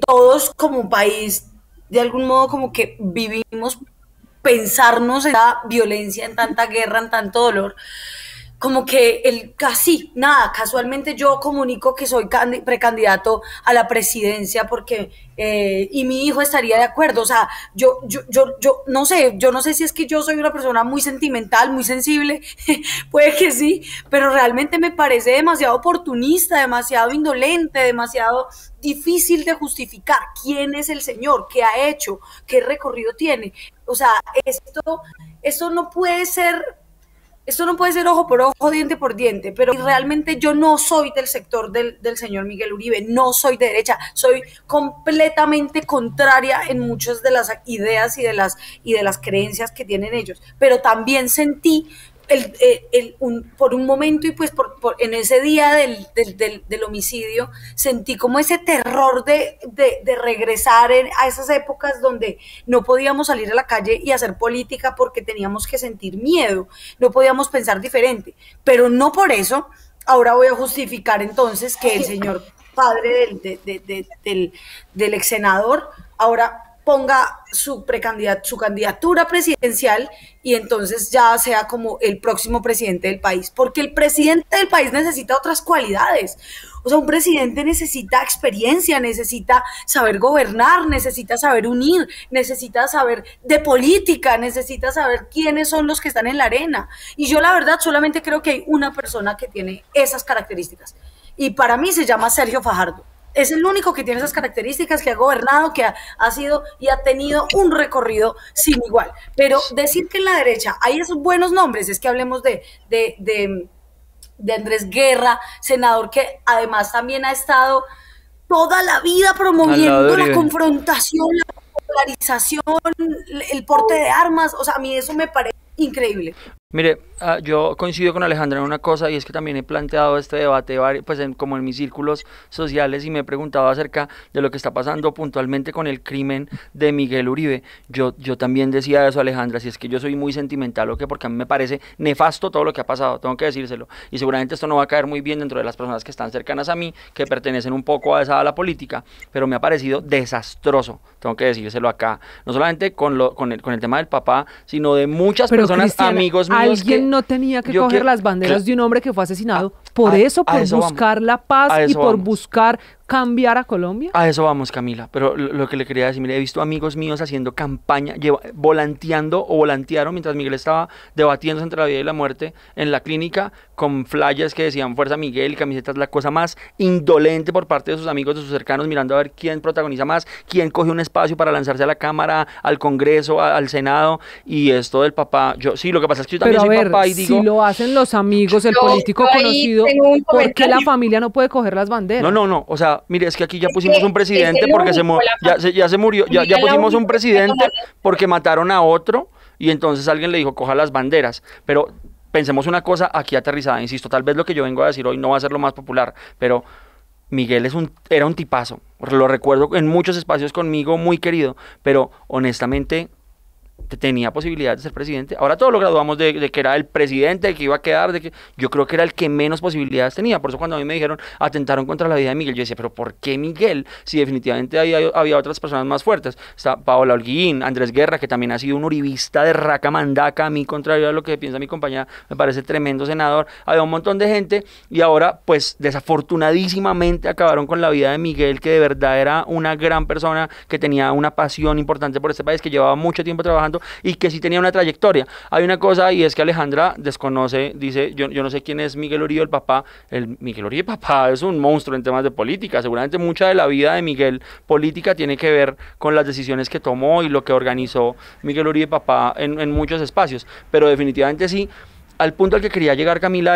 todos como país, de algún modo como que vivimos, pensarnos en la violencia, en tanta guerra, en tanto dolor, como que casi nada, casualmente yo comunico que soy precandidato a la presidencia porque y mi hijo estaría de acuerdo. O sea, yo no sé si es que yo soy una persona muy sentimental, muy sensible, puede que sí, pero realmente me parece demasiado oportunista, demasiado indolente, demasiado difícil de justificar quién es el señor, qué ha hecho, qué recorrido tiene. O sea, esto no puede ser. Esto no puede ser ojo por ojo, diente por diente, pero realmente yo no soy del sector del señor Miguel Uribe, no soy de derecha, soy completamente contraria en muchas de las ideas y de las creencias que tienen ellos, pero también sentí por un momento y pues en ese día del homicidio sentí como ese terror de regresar a esas épocas donde no podíamos salir a la calle y hacer política porque teníamos que sentir miedo, no podíamos pensar diferente, pero no por eso ahora voy a justificar entonces que el señor padre del ex senador ahora ponga su candidatura presidencial y entonces ya sea como el próximo presidente del país, porque el presidente del país necesita otras cualidades. O sea, un presidente necesita experiencia, necesita saber gobernar, necesita saber unir, necesita saber de política, necesita saber quiénes son los que están en la arena. Y yo la verdad solamente creo que hay una persona que tiene esas características. Y para mí se llama Sergio Fajardo. Es el único que tiene esas características, que ha gobernado, que ha sido y ha tenido un recorrido sin igual. Pero decir que en la derecha hay esos buenos nombres, es que hablemos de Andrés Guerra, senador que además también ha estado toda la vida promoviendo la confrontación, la polarización, el porte de armas. O sea, a mí eso me parece increíble. Mire, yo coincido con Alejandra en una cosa, y es que también he planteado este debate pues como en mis círculos sociales, y me he preguntado acerca de lo que está pasando puntualmente con el crimen de Miguel Uribe. Yo también decía eso, Alejandra, si es que yo soy muy sentimental o qué, porque a mí me parece nefasto todo lo que ha pasado, tengo que decírselo, y seguramente esto no va a caer muy bien dentro de las personas que están cercanas a mí, que pertenecen un poco a esa ala política, pero me ha parecido desastroso, tengo que decírselo acá, no solamente con el tema del papá, sino de muchas personas, Cristiana, amigos míos. Alguien no tenía que coger las banderas de un hombre que fue asesinado por buscar la paz y por buscar cambiar a Colombia. A eso vamos, Camila, pero lo que le quería decir, mire, he visto amigos míos haciendo campaña, volantearon mientras Miguel estaba debatiendo entre la vida y la muerte en la clínica, con flyers que decían Fuerza Miguel y camisetas, la cosa más indolente por parte de sus amigos, de sus cercanos, mirando a ver quién protagoniza más, quién coge un espacio para lanzarse a la Cámara, al Congreso, al Senado, y esto del papá, sí, lo que pasa es que yo también soy papá y digo... si lo hacen los amigos, el político conocido, ¿por qué la familia no puede coger las banderas? No, o sea, mire, es que aquí ya pusimos un presidente porque ya se murió, ya pusimos un presidente porque mataron a otro, y entonces alguien le dijo, coja las banderas, pero pensemos una cosa aquí aterrizada, insisto, tal vez lo que yo vengo a decir hoy no va a ser lo más popular, pero Miguel era un tipazo, lo recuerdo en muchos espacios conmigo, muy querido, pero honestamente tenía posibilidad de ser presidente. Ahora todos lo graduamos de que era el presidente, de que iba a quedar, de que yo creo que era el que menos posibilidades tenía. Por eso cuando a mí me dijeron atentaron contra la vida de Miguel, yo decía, pero ¿por qué Miguel? Si definitivamente había otras personas más fuertes. Está Paola Holguín, Andrés Guerra, que también ha sido un uribista de raca mandaca, a mí, contrario a lo que piensa mi compañera, me parece tremendo senador. Había un montón de gente y ahora pues desafortunadísimamente acabaron con la vida de Miguel, que de verdad era una gran persona, que tenía una pasión importante por este país, que llevaba mucho tiempo trabajando trabajando y que sí tenía una trayectoria. Hay una cosa y es que Alejandra desconoce, dice, yo no sé quién es Miguel Uribe, el papá. Miguel Uribe, papá, es un monstruo en temas de política. Seguramente mucha de la vida de Miguel política tiene que ver con las decisiones que tomó y lo que organizó Miguel Uribe, papá, en muchos espacios. Pero definitivamente sí, al punto al que quería llegar, Camila,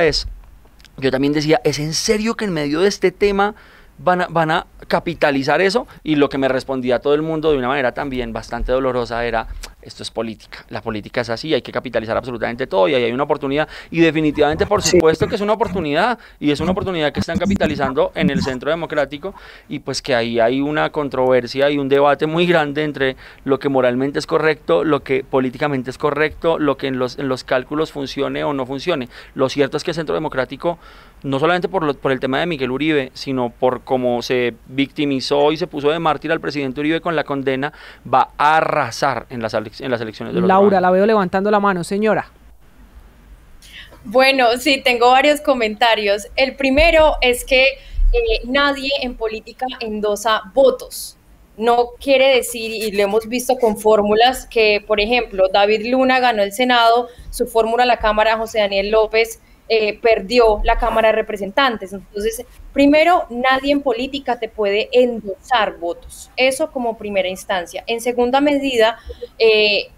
yo también decía, ¿es en serio que en medio de este tema van a capitalizar eso? Y lo que me respondía todo el mundo de una manera también bastante dolorosa era, esto es política, la política es así, hay que capitalizar absolutamente todo y ahí hay una oportunidad, y definitivamente por supuesto que es una oportunidad, y es una oportunidad que están capitalizando en el Centro Democrático, y pues que ahí hay una controversia y un debate muy grande entre lo que moralmente es correcto, lo que políticamente es correcto, lo que en los cálculos funcione o no funcione. Lo cierto es que el Centro Democrático, no solamente por el tema de Miguel Uribe, sino por cómo se victimizó y se puso de mártir al presidente Uribe con la condena, va a arrasar en las elecciones de los Laura, la veo levantando la mano, señora. Bueno, sí, tengo varios comentarios. El primero es que nadie en política endosa votos. No quiere decir, y lo hemos visto con fórmulas, que, por ejemplo, David Luna ganó el Senado, su fórmula a la Cámara, José Daniel López perdió la Cámara de Representantes. Entonces, primero, nadie en política te puede endosar votos. Eso como primera instancia. En segunda medida,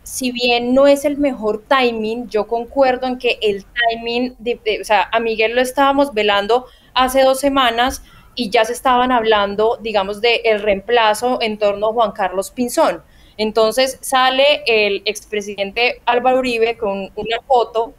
si bien no es el mejor timing, yo concuerdo en que el timing, o sea, a Miguel lo estábamos velando hace 2 semanas y ya se estaban hablando, digamos, del reemplazo en torno a Juan Carlos Pinzón. Entonces sale el expresidente Álvaro Uribe con una foto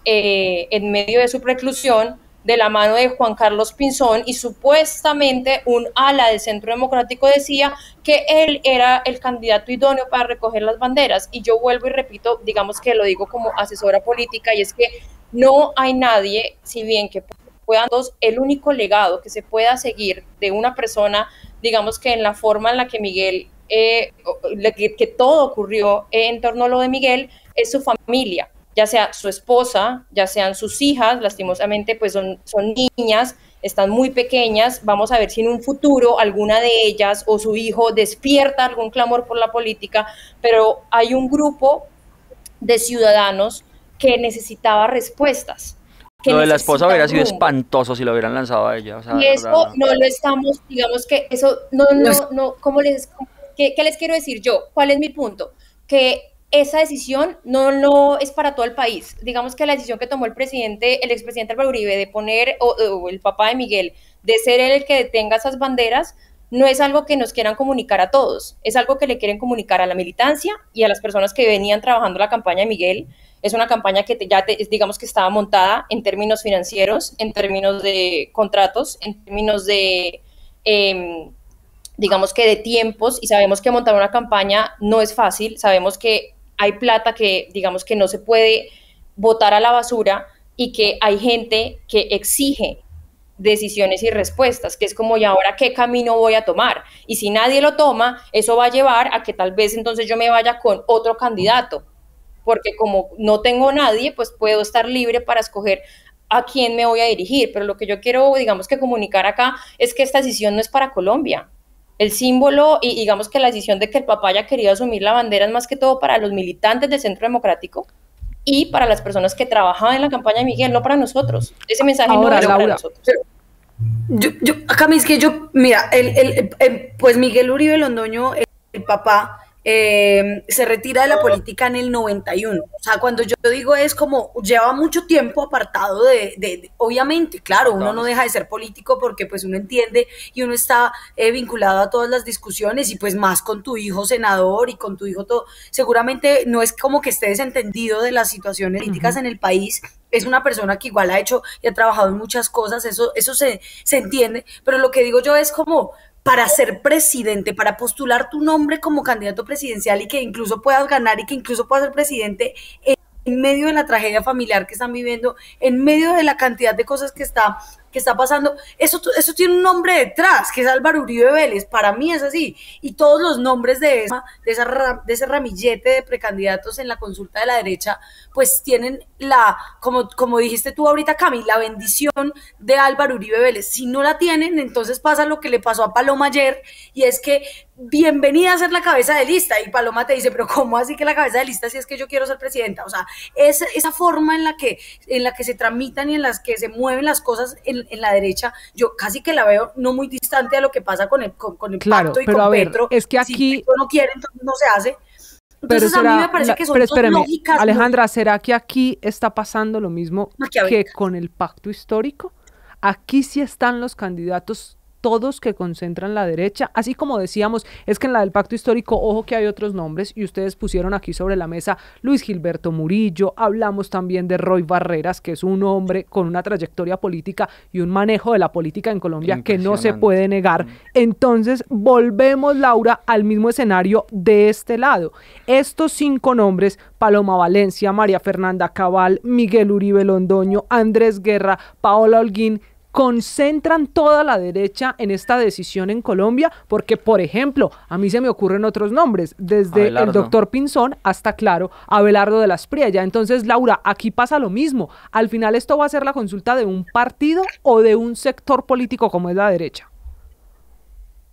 en medio de su reclusión de la mano de Juan Carlos Pinzón, y supuestamente un ala del Centro Democrático decía que él era el candidato idóneo para recoger las banderas. Y yo vuelvo y repito, digamos que lo digo como asesora política, y es que no hay nadie, si bien que puedan dos, el único legado que se pueda seguir de una persona, digamos que en la forma en la que Miguel, que todo ocurrió en torno a lo de Miguel, es su familia, ya sea su esposa, ya sean sus hijas, lastimosamente pues son niñas, están muy pequeñas. Vamos a ver si en un futuro alguna de ellas o su hijo despierta algún clamor por la política, pero hay un grupo de ciudadanos que necesitaba respuestas. Lo de la esposa hubiera sido espantoso si lo hubieran lanzado a ella. O sea, y eso no lo estamos, digamos que eso, ¿qué les quiero decir yo? ¿Cuál es mi punto? Que esa decisión no es para todo el país. Digamos que la decisión que tomó el expresidente Álvaro Uribe de poner, o el papá de Miguel, de ser él el que detenga esas banderas, no es algo que nos quieran comunicar a todos, es algo que le quieren comunicar a la militancia y a las personas que venían trabajando la campaña de Miguel. Es una campaña que digamos que estaba montada en términos financieros, en términos de contratos, en términos de, digamos que de tiempos, y sabemos que montar una campaña no es fácil, sabemos que hay plata que digamos que no se puede botar a la basura, y que hay gente que exige decisiones y respuestas, que es como, ¿y ahora qué camino voy a tomar? Y si nadie lo toma, eso va a llevar a que tal vez entonces yo me vaya con otro candidato, porque como no tengo nadie, pues puedo estar libre para escoger a quién me voy a dirigir. Pero lo que yo quiero, digamos que comunicar acá, es que esta decisión no es para Colombia. El símbolo, y digamos que la decisión de que el papá haya querido asumir la bandera, es más que todo para los militantes del Centro Democrático y para las personas que trabajaban en la campaña de Miguel, no para nosotros. Ese mensaje ahora, no es para nosotros. Acá me es que mira, pues Miguel Uribe Londoño, el papá, se retira de la política en el 91. O sea, cuando yo digo, es como lleva mucho tiempo apartado obviamente, claro, uno no deja de ser político porque pues uno entiende y uno está vinculado a todas las discusiones, y pues más con tu hijo senador y con tu hijo todo. Seguramente no es como que esté desentendido de las situaciones políticas en el país. Es una persona que igual ha hecho y ha trabajado en muchas cosas, eso se entiende, pero lo que digo yo es como, para ser presidente, para postular tu nombre como candidato presidencial y que incluso puedas ganar y que incluso puedas ser presidente en medio de la tragedia familiar que están viviendo, en medio de la cantidad de cosas que que está pasando, eso tiene un nombre detrás, que es Álvaro Uribe Vélez, para mí es así, y todos los nombres de ese ramillete de precandidatos en la consulta de la derecha, pues tienen como dijiste tú ahorita, Cami, la bendición de Álvaro Uribe Vélez. Si no la tienen, entonces pasa lo que le pasó a Paloma ayer, y es que bienvenida a ser la cabeza de lista, y Paloma te dice, pero ¿cómo así que la cabeza de lista si es que yo quiero ser presidenta? O sea, esa forma en la que se tramitan y en las que se mueven las cosas en la derecha, yo casi que la veo no muy distante a lo que pasa con el claro, pacto y pero con a ver, Petro. es que aquí... Si Petro no quiere, entonces no se hace. Entonces pero a mí me parece que son dos lógicas. Alejandra, ¿será que aquí está pasando lo mismo que con el pacto histórico? Aquí sí están los candidatos todos que concentran la derecha, así como decíamos, es que en la del pacto histórico, ojo que hay otros nombres, y ustedes pusieron aquí sobre la mesa Luis Gilberto Murillo, hablamos también de Roy Barreras, que es un hombre con una trayectoria política y un manejo de la política en Colombia que no se puede negar. Entonces, volvemos, Laura, al mismo escenario de este lado. Estos 5 nombres, Paloma Valencia, María Fernanda Cabal, Miguel Uribe Londoño, Andrés Guerra, Paola Holguín, concentran toda la derecha en esta decisión en Colombia, porque, por ejemplo, a mí se me ocurren otros nombres, desde Abelardo, el doctor Pinzón hasta, claro, Abelardo de la Espriella. Entonces, Laura, aquí pasa lo mismo. Al final, ¿esto va a ser la consulta de un partido o de un sector político como es la derecha?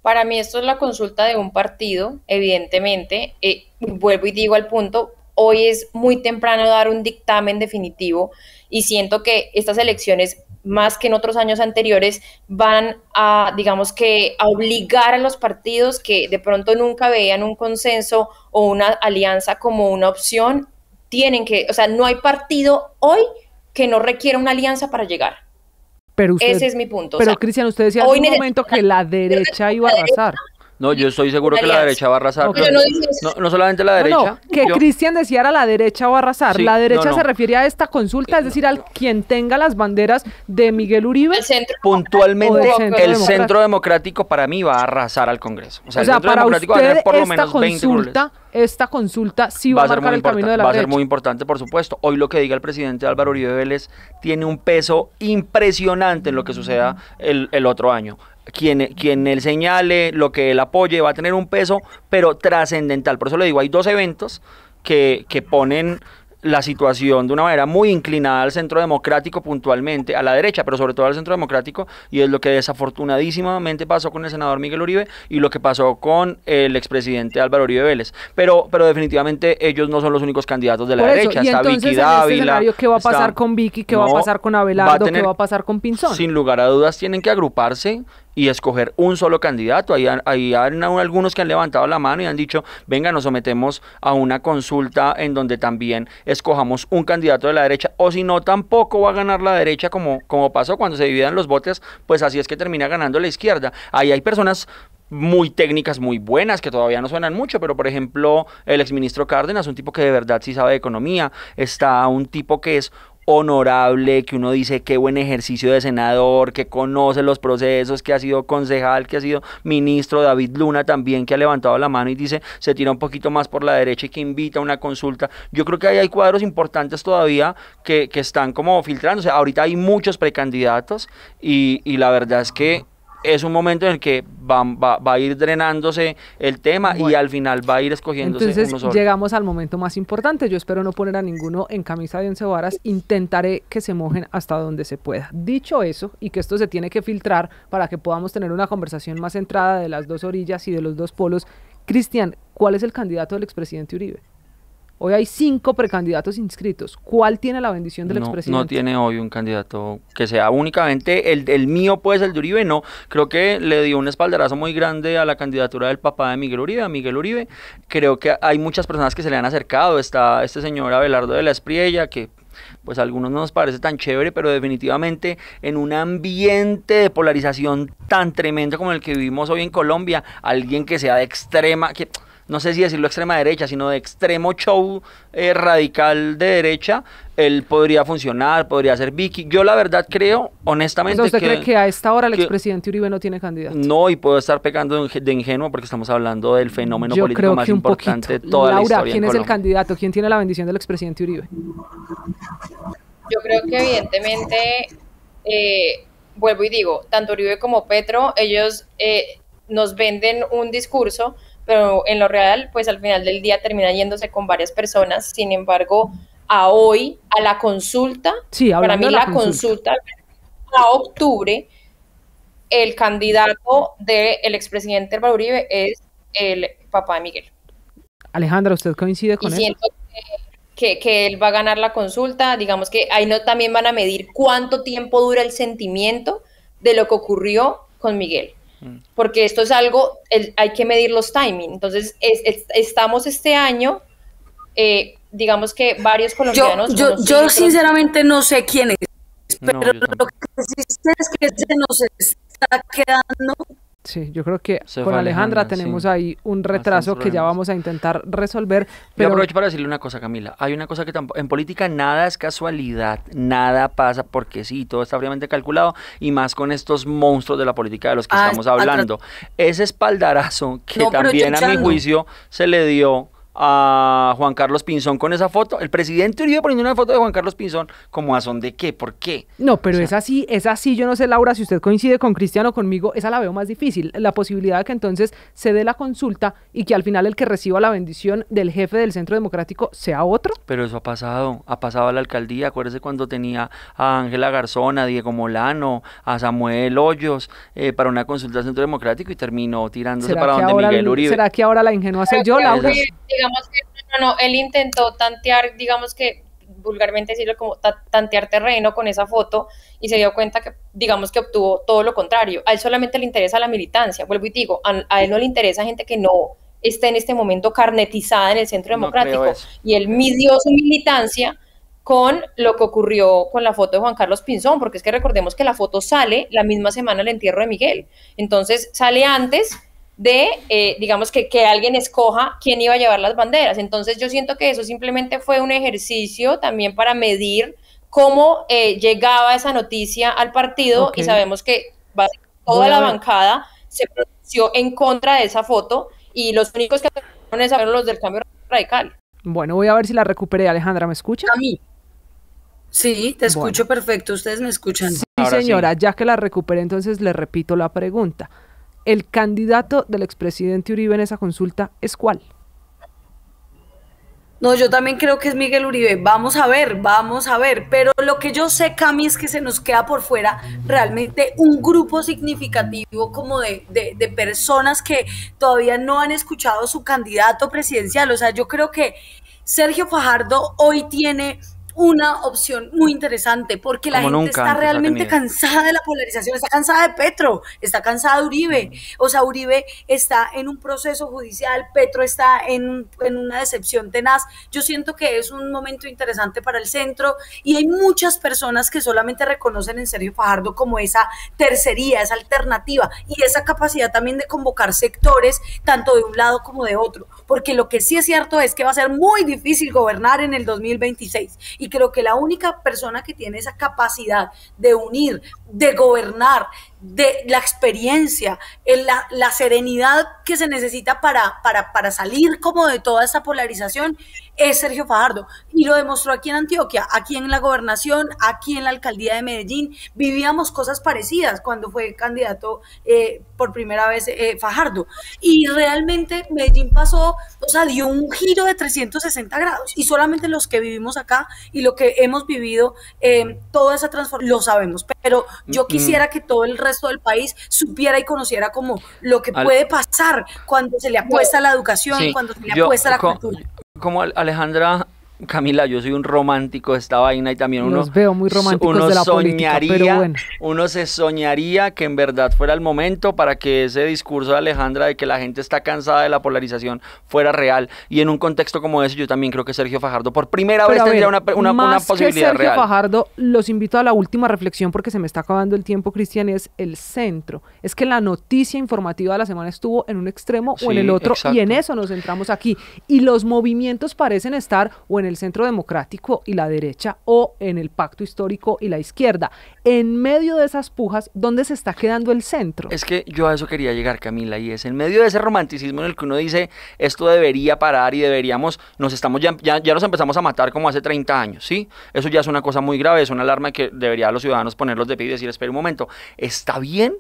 Para mí esto es la consulta de un partido, evidentemente. Vuelvo y digo al punto, hoy es muy temprano dar un dictamen definitivo y siento que estas elecciones, más que en otros años anteriores, van a, digamos que, a obligar a los partidos que de pronto nunca veían un consenso o una alianza como una opción, tienen que, o sea, no hay partido hoy que no requiera una alianza para llegar. Pero ese es mi punto. Pero, o sea, Cristian, usted decía hace un momento que la derecha iba a arrasar. No, yo estoy seguro que la derecha va a arrasar. Okay. No solamente la derecha. No, que Cristian decía era la derecha va a arrasar. Sí, la derecha se refiere a esta consulta, es decir, al quien tenga las banderas de Miguel Uribe. Puntualmente, el Centro Democrático para mí va a arrasar al Congreso. O sea, el Centro para Democrático usted, va a tener por lo menos 20 curules. Esta consulta sí va a marcar el camino de la derecha. Va a ser muy importante, por supuesto. Hoy lo que diga el presidente Álvaro Uribe Vélez tiene un peso impresionante en lo que suceda el otro año. Quien él señale, lo que él apoye, va a tener un peso, pero trascendental. Por eso le digo, hay 2 eventos que ponen la situación de una manera muy inclinada al Centro Democrático puntualmente, a la derecha, pero sobre todo al Centro Democrático, y es lo que desafortunadísimamente pasó con el senador Miguel Uribe y lo que pasó con el expresidente Álvaro Uribe Vélez. Pero definitivamente ellos no son los únicos candidatos de la derecha. Está Vicky Dávila. ¿Qué va a pasar con Vicky? ¿Qué va a pasar con Abelardo? ¿Qué va a pasar con Pinzón? Sin lugar a dudas tienen que agruparse y escoger un solo candidato. Ahí hay algunos que han levantado la mano y han dicho, venga, nos sometemos a una consulta en donde también escojamos un candidato de la derecha, o si no, tampoco va a ganar la derecha como pasó cuando se dividan los votos, pues así es que termina ganando la izquierda. Ahí hay personas muy técnicas, muy buenas, que todavía no suenan mucho, pero por ejemplo, el exministro Cárdenas, un tipo que de verdad sí sabe de economía, está un tipo que es honorable, que uno dice qué buen ejercicio de senador, que conoce los procesos, que ha sido concejal, que ha sido ministro. David Luna también, que ha levantado la mano y dice se tira un poquito más por la derecha y que invita a una consulta. Yo creo que ahí hay cuadros importantes todavía que están como filtrándose. Ahorita hay muchos precandidatos y la verdad es que es un momento en el que va a ir drenándose el tema, y al final va a ir escogiéndose uno solo. Entonces llegamos al momento más importante. Yo espero no poner a ninguno en camisa de 11 varas. Intentaré que se mojen hasta donde se pueda. Dicho eso, y que esto se tiene que filtrar para que podamos tener una conversación más centrada de las 2 orillas y de los 2 polos, Cristian, ¿cuál es el candidato del expresidente Uribe? Hoy hay 5 precandidatos inscritos. ¿Cuál tiene la bendición del expresidente? No tiene hoy un candidato que sea únicamente el mío, pues el de Uribe. No, creo que le dio un espaldarazo muy grande a la candidatura del papá de Miguel Uribe, a Miguel Uribe. Creo que hay muchas personas que se le han acercado. Está este señor Abelardo de la Espriella, que pues a algunos no nos parece tan chévere, pero definitivamente en un ambiente de polarización tan tremendo como el que vivimos hoy en Colombia, alguien que sea de extrema, que no sé si decirlo extrema derecha, sino de extremo show radical de derecha, él podría funcionar, podría ser Vicky. Yo la verdad creo, honestamente, ¿usted cree que a esta hora el expresidente Uribe no tiene candidato? No, y puedo estar pecando de ingenuo porque estamos hablando del fenómeno político más importante de toda la historia. Laura, ¿quién es el candidato? ¿Quién tiene la bendición del expresidente Uribe? Yo creo que evidentemente vuelvo y digo, tanto Uribe como Petro, ellos nos venden un discurso, pero en lo real, pues al final del día terminan yéndose con varias personas. Sin embargo, a la consulta, Sí, para mí hablando de la consulta a octubre, el candidato del expresidente Álvaro Uribe es el papá de Miguel. Alejandra, ¿usted coincide con Y eso? siento que él va a ganar la consulta. Digamos que ahí no también van a medir cuánto tiempo dura el sentimiento de lo que ocurrió con Miguel. Porque esto es algo, hay que medir los timing. Entonces, estamos este año, digamos que varios colombianos... Yo sinceramente no sé quién es, pero No, lo que sí sé es que se nos está quedando. Sí, yo creo que Se con fue Alejandra Alejandra, tenemos sí. ahí un retraso Bastantes que ya problemas. vamos a intentar resolver. Yo Pero aprovecho para decirle una cosa, Camila. Hay una cosa que en política nada es casualidad, nada pasa porque sí, todo está fríamente calculado y más con estos monstruos de la política de los que estamos hablando. Ese espaldarazo que No, pero también a mi Chechano. juicio se le dio a Juan Carlos Pinzón con esa foto, el presidente Uribe poniendo una foto de Juan Carlos Pinzón, como a son de qué, ¿por qué? no, pero O sea, es así, yo no sé, Laura, si usted coincide con Cristiano o conmigo, esa la veo más difícil. La posibilidad de que entonces se dé la consulta y que al final el que reciba la bendición del jefe del Centro Democrático sea otro. Pero eso ha pasado a la alcaldía. Acuérdese cuando tenía a Ángela Garzón, a Diego Molano, a Samuel Hoyos para una consulta al Centro Democrático y terminó tirándose para donde Miguel Uribe. ¿Será que ahora la ingenua soy yo, Laura? Digamos que no, él intentó tantear, digamos que vulgarmente decirlo como tantear terreno con esa foto y se dio cuenta que, digamos que obtuvo todo lo contrario. A él solamente le interesa la militancia, vuelvo y digo, a él no le interesa gente que no está en este momento carnetizada en el Centro No Democrático, creo eso. y él midió su militancia con lo que ocurrió con la foto de Juan Carlos Pinzón, porque es que recordemos que la foto sale la misma semana del entierro de Miguel, entonces sale antes de, digamos que alguien escoja quién iba a llevar las banderas. Entonces yo siento que eso simplemente fue un ejercicio también para medir cómo llegaba esa noticia al partido, Ok. y sabemos que toda la bancada se pronunció en contra de esa foto, y los únicos que fueron los del Cambio Radical. Bueno, voy a ver si la recuperé. Alejandra, ¿me escucha? A mí. Sí, te escucho Bueno. perfecto. ¿Ustedes me escuchan? Sí, Ahora sí. señora, ya que la recuperé, entonces le repito la pregunta. ¿El candidato del expresidente Uribe en esa consulta es cuál? No, yo también creo que es Miguel Uribe. Vamos a ver. Pero lo que yo sé, Cami, es que se nos queda por fuera realmente un grupo significativo como de personas que todavía no han escuchado su candidato presidencial. O sea, yo creo que Sergio Fajardo hoy tiene una opción muy interesante porque la Como gente nunca está antes ha realmente tenido. cansada de la polarización, está cansada de Petro, está cansada de Uribe. O sea, Uribe está en un proceso judicial, Petro está en una decepción tenaz. Yo siento que es un momento interesante para el centro y hay muchas personas que solamente reconocen en Sergio Fajardo como esa tercería, esa alternativa y esa capacidad también de convocar sectores tanto de un lado como de otro, porque lo que sí es cierto es que va a ser muy difícil gobernar en el 2026 y creo que la única persona que tiene esa capacidad de unir, de gobernar, de la experiencia, la serenidad que se necesita para salir como de toda esa polarización es Sergio Fajardo, y lo demostró aquí en Antioquia, aquí en la gobernación, aquí en la alcaldía de Medellín. Vivíamos cosas parecidas cuando fue candidato por primera vez Fajardo, y realmente Medellín pasó, o sea, dio un giro de 360 grados, y solamente los que vivimos acá y lo que hemos vivido toda esa transformación lo sabemos, pero yo quisiera que todo el resto del país supiera y conociera como lo que puede pasar cuando se le apuesta a la educación, Sí, cuando se le apuesta a la cultura. Como Alejandra, Camila, yo soy un romántico de esta vaina y también uno, Los veo muy románticos uno de la política, pero bueno. uno se soñaría que en verdad fuera el momento para que ese discurso de Alejandra de que la gente está cansada de la polarización fuera real, y en un contexto como ese yo también creo que Sergio Fajardo por primera vez tendría una más posibilidad que Sergio real. Fajardo, los invito a la última reflexión porque se me está acabando el tiempo, Cristian, es el centro. Es que la noticia informativa de la semana estuvo en un extremo o en Sí, el otro, exacto. y en eso nos centramos aquí. Y los movimientos parecen estar o en el Centro Democrático y la derecha o en el Pacto Histórico y la izquierda. En medio de esas pujas, ¿dónde se está quedando el centro? Es que yo a eso quería llegar, Camila, y es en medio de ese romanticismo en el que uno dice esto debería parar y deberíamos, ya nos empezamos a matar como hace 30 años, ¿sí? Eso ya es una cosa muy grave, es una alarma que debería los ciudadanos ponerlos de pie y decir, espera un momento, ¿está bien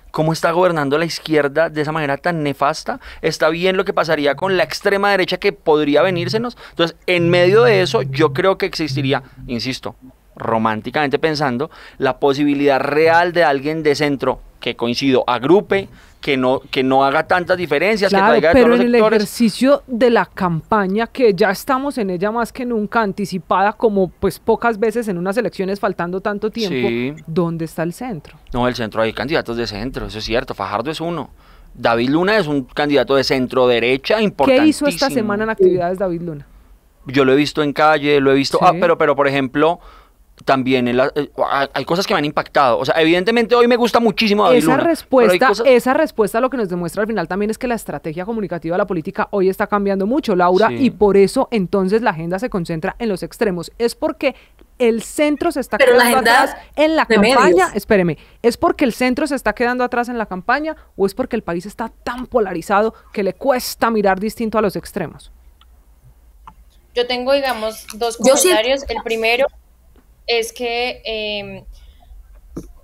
cómo está gobernando la izquierda de esa manera tan nefasta? ¿Está bien lo que pasaría con la extrema derecha que podría venírsenos? Entonces, en medio de eso, yo creo que existiría, insisto, románticamente pensando, la posibilidad real de alguien de centro que, coincido, agrupe, que no haga tantas diferencias, claro, que traiga de pero todos los en el sectores. ejercicio de la campaña, que ya estamos en ella más que nunca, anticipada como pues pocas veces en unas elecciones faltando tanto tiempo, Sí. ¿dónde está el centro? No, el centro, hay candidatos de centro, eso es cierto, Fajardo es uno. David Luna es un candidato de centro derecha ¿Qué importantísimo. hizo esta semana en actividades David Luna? Yo lo he visto en calle, lo he visto, Sí. pero por ejemplo, también hay cosas que me han impactado. O sea, evidentemente hoy me gusta muchísimo David Luna, pero hay cosas... Esa respuesta lo que nos demuestra al final también es que la estrategia comunicativa de la política hoy está cambiando mucho, Laura, Sí. y por eso entonces la agenda se concentra en los extremos. Es porque el centro se está Pero la quedando agenda atrás en la de campaña. medios. Espéreme, ¿es porque el centro se está quedando atrás en la campaña o es porque el país está tan polarizado que le cuesta mirar distinto a los extremos? Yo tengo, digamos, dos Yo sí- comentarios. El primero es que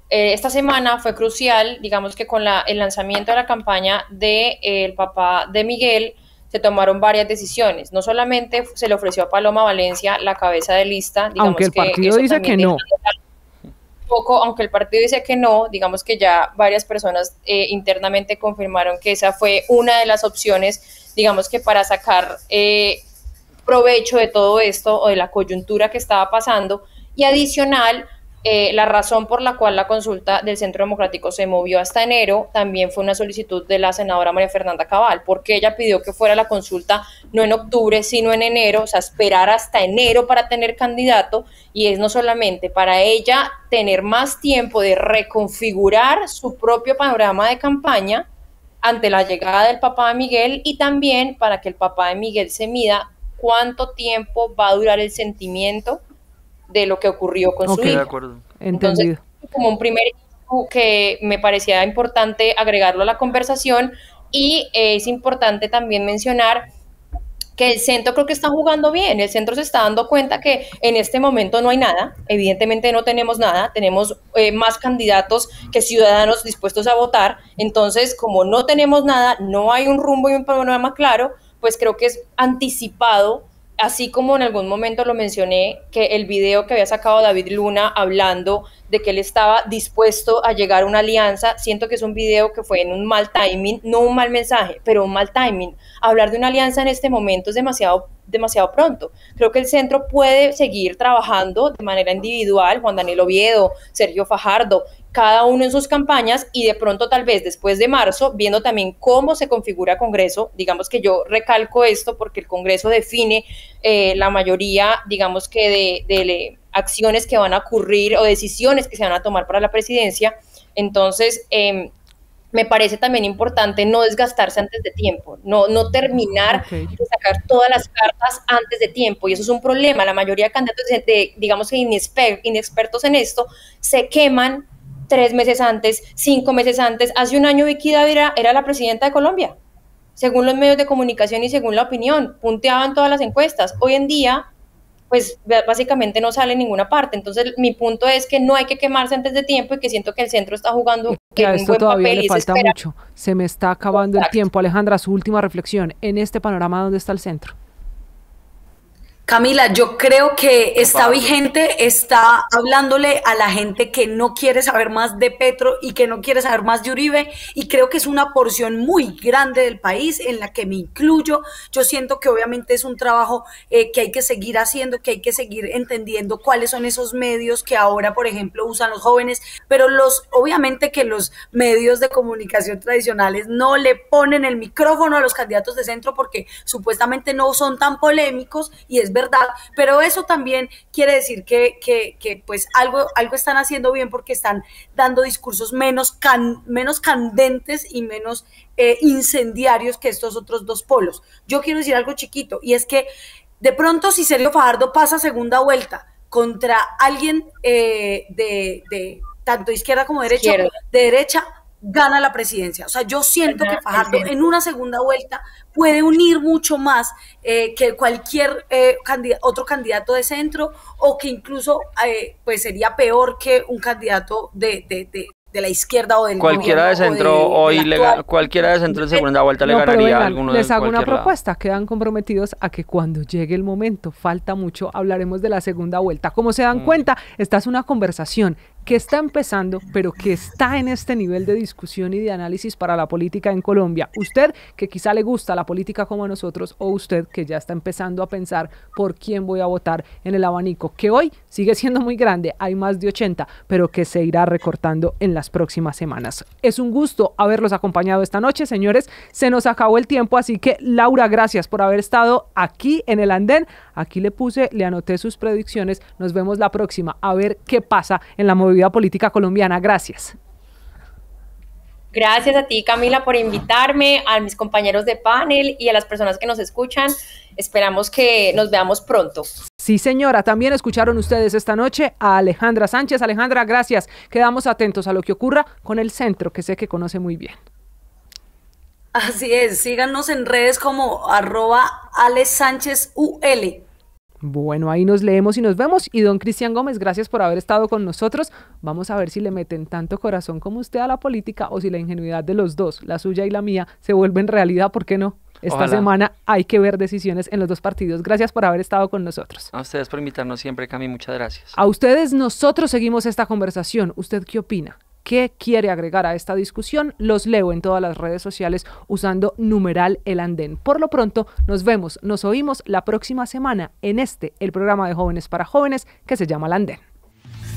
esta semana fue crucial, digamos que con el lanzamiento de la campaña del papá de Miguel, se tomaron varias decisiones. No solamente se le ofreció a Paloma Valencia la cabeza de lista, digamos, Aunque el que partido eso dice también que no. poco, aunque el partido dice que no, digamos que ya varias personas internamente confirmaron que esa fue una de las opciones, digamos que para sacar provecho de todo esto o de la coyuntura que estaba pasando. Y adicional, la razón por la cual la consulta del Centro Democrático se movió hasta enero también fue una solicitud de la senadora María Fernanda Cabal, porque ella pidió que fuera la consulta no en octubre, sino en enero, o sea, esperar hasta enero para tener candidato, y es no solamente para ella tener más tiempo de reconfigurar su propio panorama de campaña ante la llegada del papá de Miguel, y también para que el papá de Miguel se mida cuánto tiempo va a durar el sentimiento de lo que ocurrió con su De hija. acuerdo. Entendido. Entonces, como un primer que me parecía importante agregarlo a la conversación, y es importante también mencionar que el centro creo que está jugando bien. El centro se está dando cuenta que en este momento no hay nada, evidentemente no tenemos nada, tenemos más candidatos que ciudadanos dispuestos a votar. Entonces, como no tenemos nada, no hay un rumbo y un panorama claro, pues creo que es anticipado, así como en algún momento lo mencioné, que el video que había sacado David Luna hablando de que él estaba dispuesto a llegar a una alianza, siento que es un video que fue en un mal timing, no un mal mensaje, pero un mal timing. Hablar de una alianza en este momento es demasiado pronto. Creo que el centro puede seguir trabajando de manera individual, Juan Daniel Oviedo, Sergio Fajardo, cada uno en sus campañas, y de pronto tal vez después de marzo, viendo también cómo se configura Congreso, digamos que yo recalco esto porque el Congreso define la mayoría, digamos que de acciones que van a ocurrir o decisiones que se van a tomar para la presidencia. Entonces, me parece también importante no desgastarse antes de tiempo, no terminar de sacar todas las cartas antes de tiempo, y eso es un problema. La mayoría de candidatos, digamos que inexpertos en esto, se queman 3 meses antes, 5 meses antes. Hace un año Vicky Dávila era la presidenta de Colombia, según los medios de comunicación y según la opinión, punteaban todas las encuestas. Hoy en día, pues básicamente no sale en ninguna parte. Entonces, mi punto es que no hay que quemarse antes de tiempo, y que siento que el centro está jugando que a un esto buen todavía papel le y se falta espera. mucho. Se me está acabando el tiempo. Alejandra, su última reflexión. En este panorama, ¿dónde está el centro? Camila, yo creo que está vigente, está hablándole a la gente que no quiere saber más de Petro y que no quiere saber más de Uribe, y creo que es una porción muy grande del país en la que me incluyo. Yo siento que obviamente es un trabajo que hay que seguir haciendo, que hay que seguir entendiendo cuáles son esos medios que ahora, por ejemplo, usan los jóvenes, pero obviamente que los medios de comunicación tradicionales no le ponen el micrófono a los candidatos de centro porque supuestamente no son tan polémicos, y es verdad, pero eso también quiere decir que pues algo están haciendo bien, porque están dando discursos menos candentes y menos incendiarios que estos otros dos polos. Yo quiero decir algo chiquito, y es que De pronto, si Sergio Fajardo pasa segunda vuelta contra alguien de tanto izquierda como de derecha, gana la presidencia. O sea, yo siento que Fajardo en una segunda vuelta puede unir mucho más que cualquier otro candidato de centro, o que incluso pues sería peor que un candidato de la izquierda o del cualquiera de centro cualquiera de centro en segunda vuelta le ganaría a alguno. Les hago una propuesta, quedan comprometidos a que cuando llegue el momento, falta mucho, hablaremos de la segunda vuelta. Como se dan cuenta, esta es una conversación que está empezando, pero que está en este nivel de discusión y de análisis para la política en Colombia. Usted que quizá le gusta la política como a nosotros, o usted que ya está empezando a pensar por quién voy a votar en el abanico, que hoy sigue siendo muy grande, hay más de 80, pero que se irá recortando en las próximas semanas. Es un gusto haberlos acompañado esta noche, señores. Se nos acabó el tiempo, así que Laura, gracias por haber estado aquí en el andén. Aquí le anoté sus predicciones. Nos vemos la próxima a ver qué pasa en la movida política colombiana. Gracias. Gracias a ti, Camila, por invitarme, a mis compañeros de panel y a las personas que nos escuchan. Esperamos que nos veamos pronto. Sí, señora. También escucharon ustedes esta noche a Alejandra Sánchez. Alejandra, gracias. Quedamos atentos a lo que ocurra con el centro, que sé que conoce muy bien. Así es. Síganos en redes como @AleSánchezUL. Bueno, ahí nos leemos y nos vemos. Y don Cristian Gómez, gracias por haber estado con nosotros. Vamos a ver si le meten tanto corazón como usted a la política, o si la ingenuidad de los dos, la suya y la mía, se vuelven realidad. ¿Por qué no? Esta semana hay que ver decisiones en los dos partidos. Gracias por haber estado con nosotros. A ustedes por invitarnos siempre, Cami, muchas gracias. A ustedes, nosotros seguimos esta conversación. ¿Usted qué opina? ¿Qué quiere agregar a esta discusión? Los leo en todas las redes sociales usando numeral El Andén. Por lo pronto, nos vemos, nos oímos la próxima semana en el programa de Jóvenes para Jóvenes que se llama El Andén.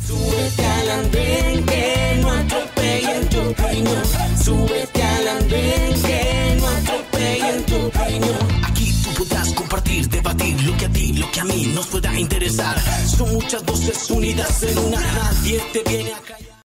Súbete al andén, que no atropellen tu opinión. Súbete al andén, que no atropellen tu opinión. Aquí tú podrás compartir, debatir lo que a ti, lo que a mí nos pueda interesar. Son muchas voces unidas en una. Nadie te viene a callar.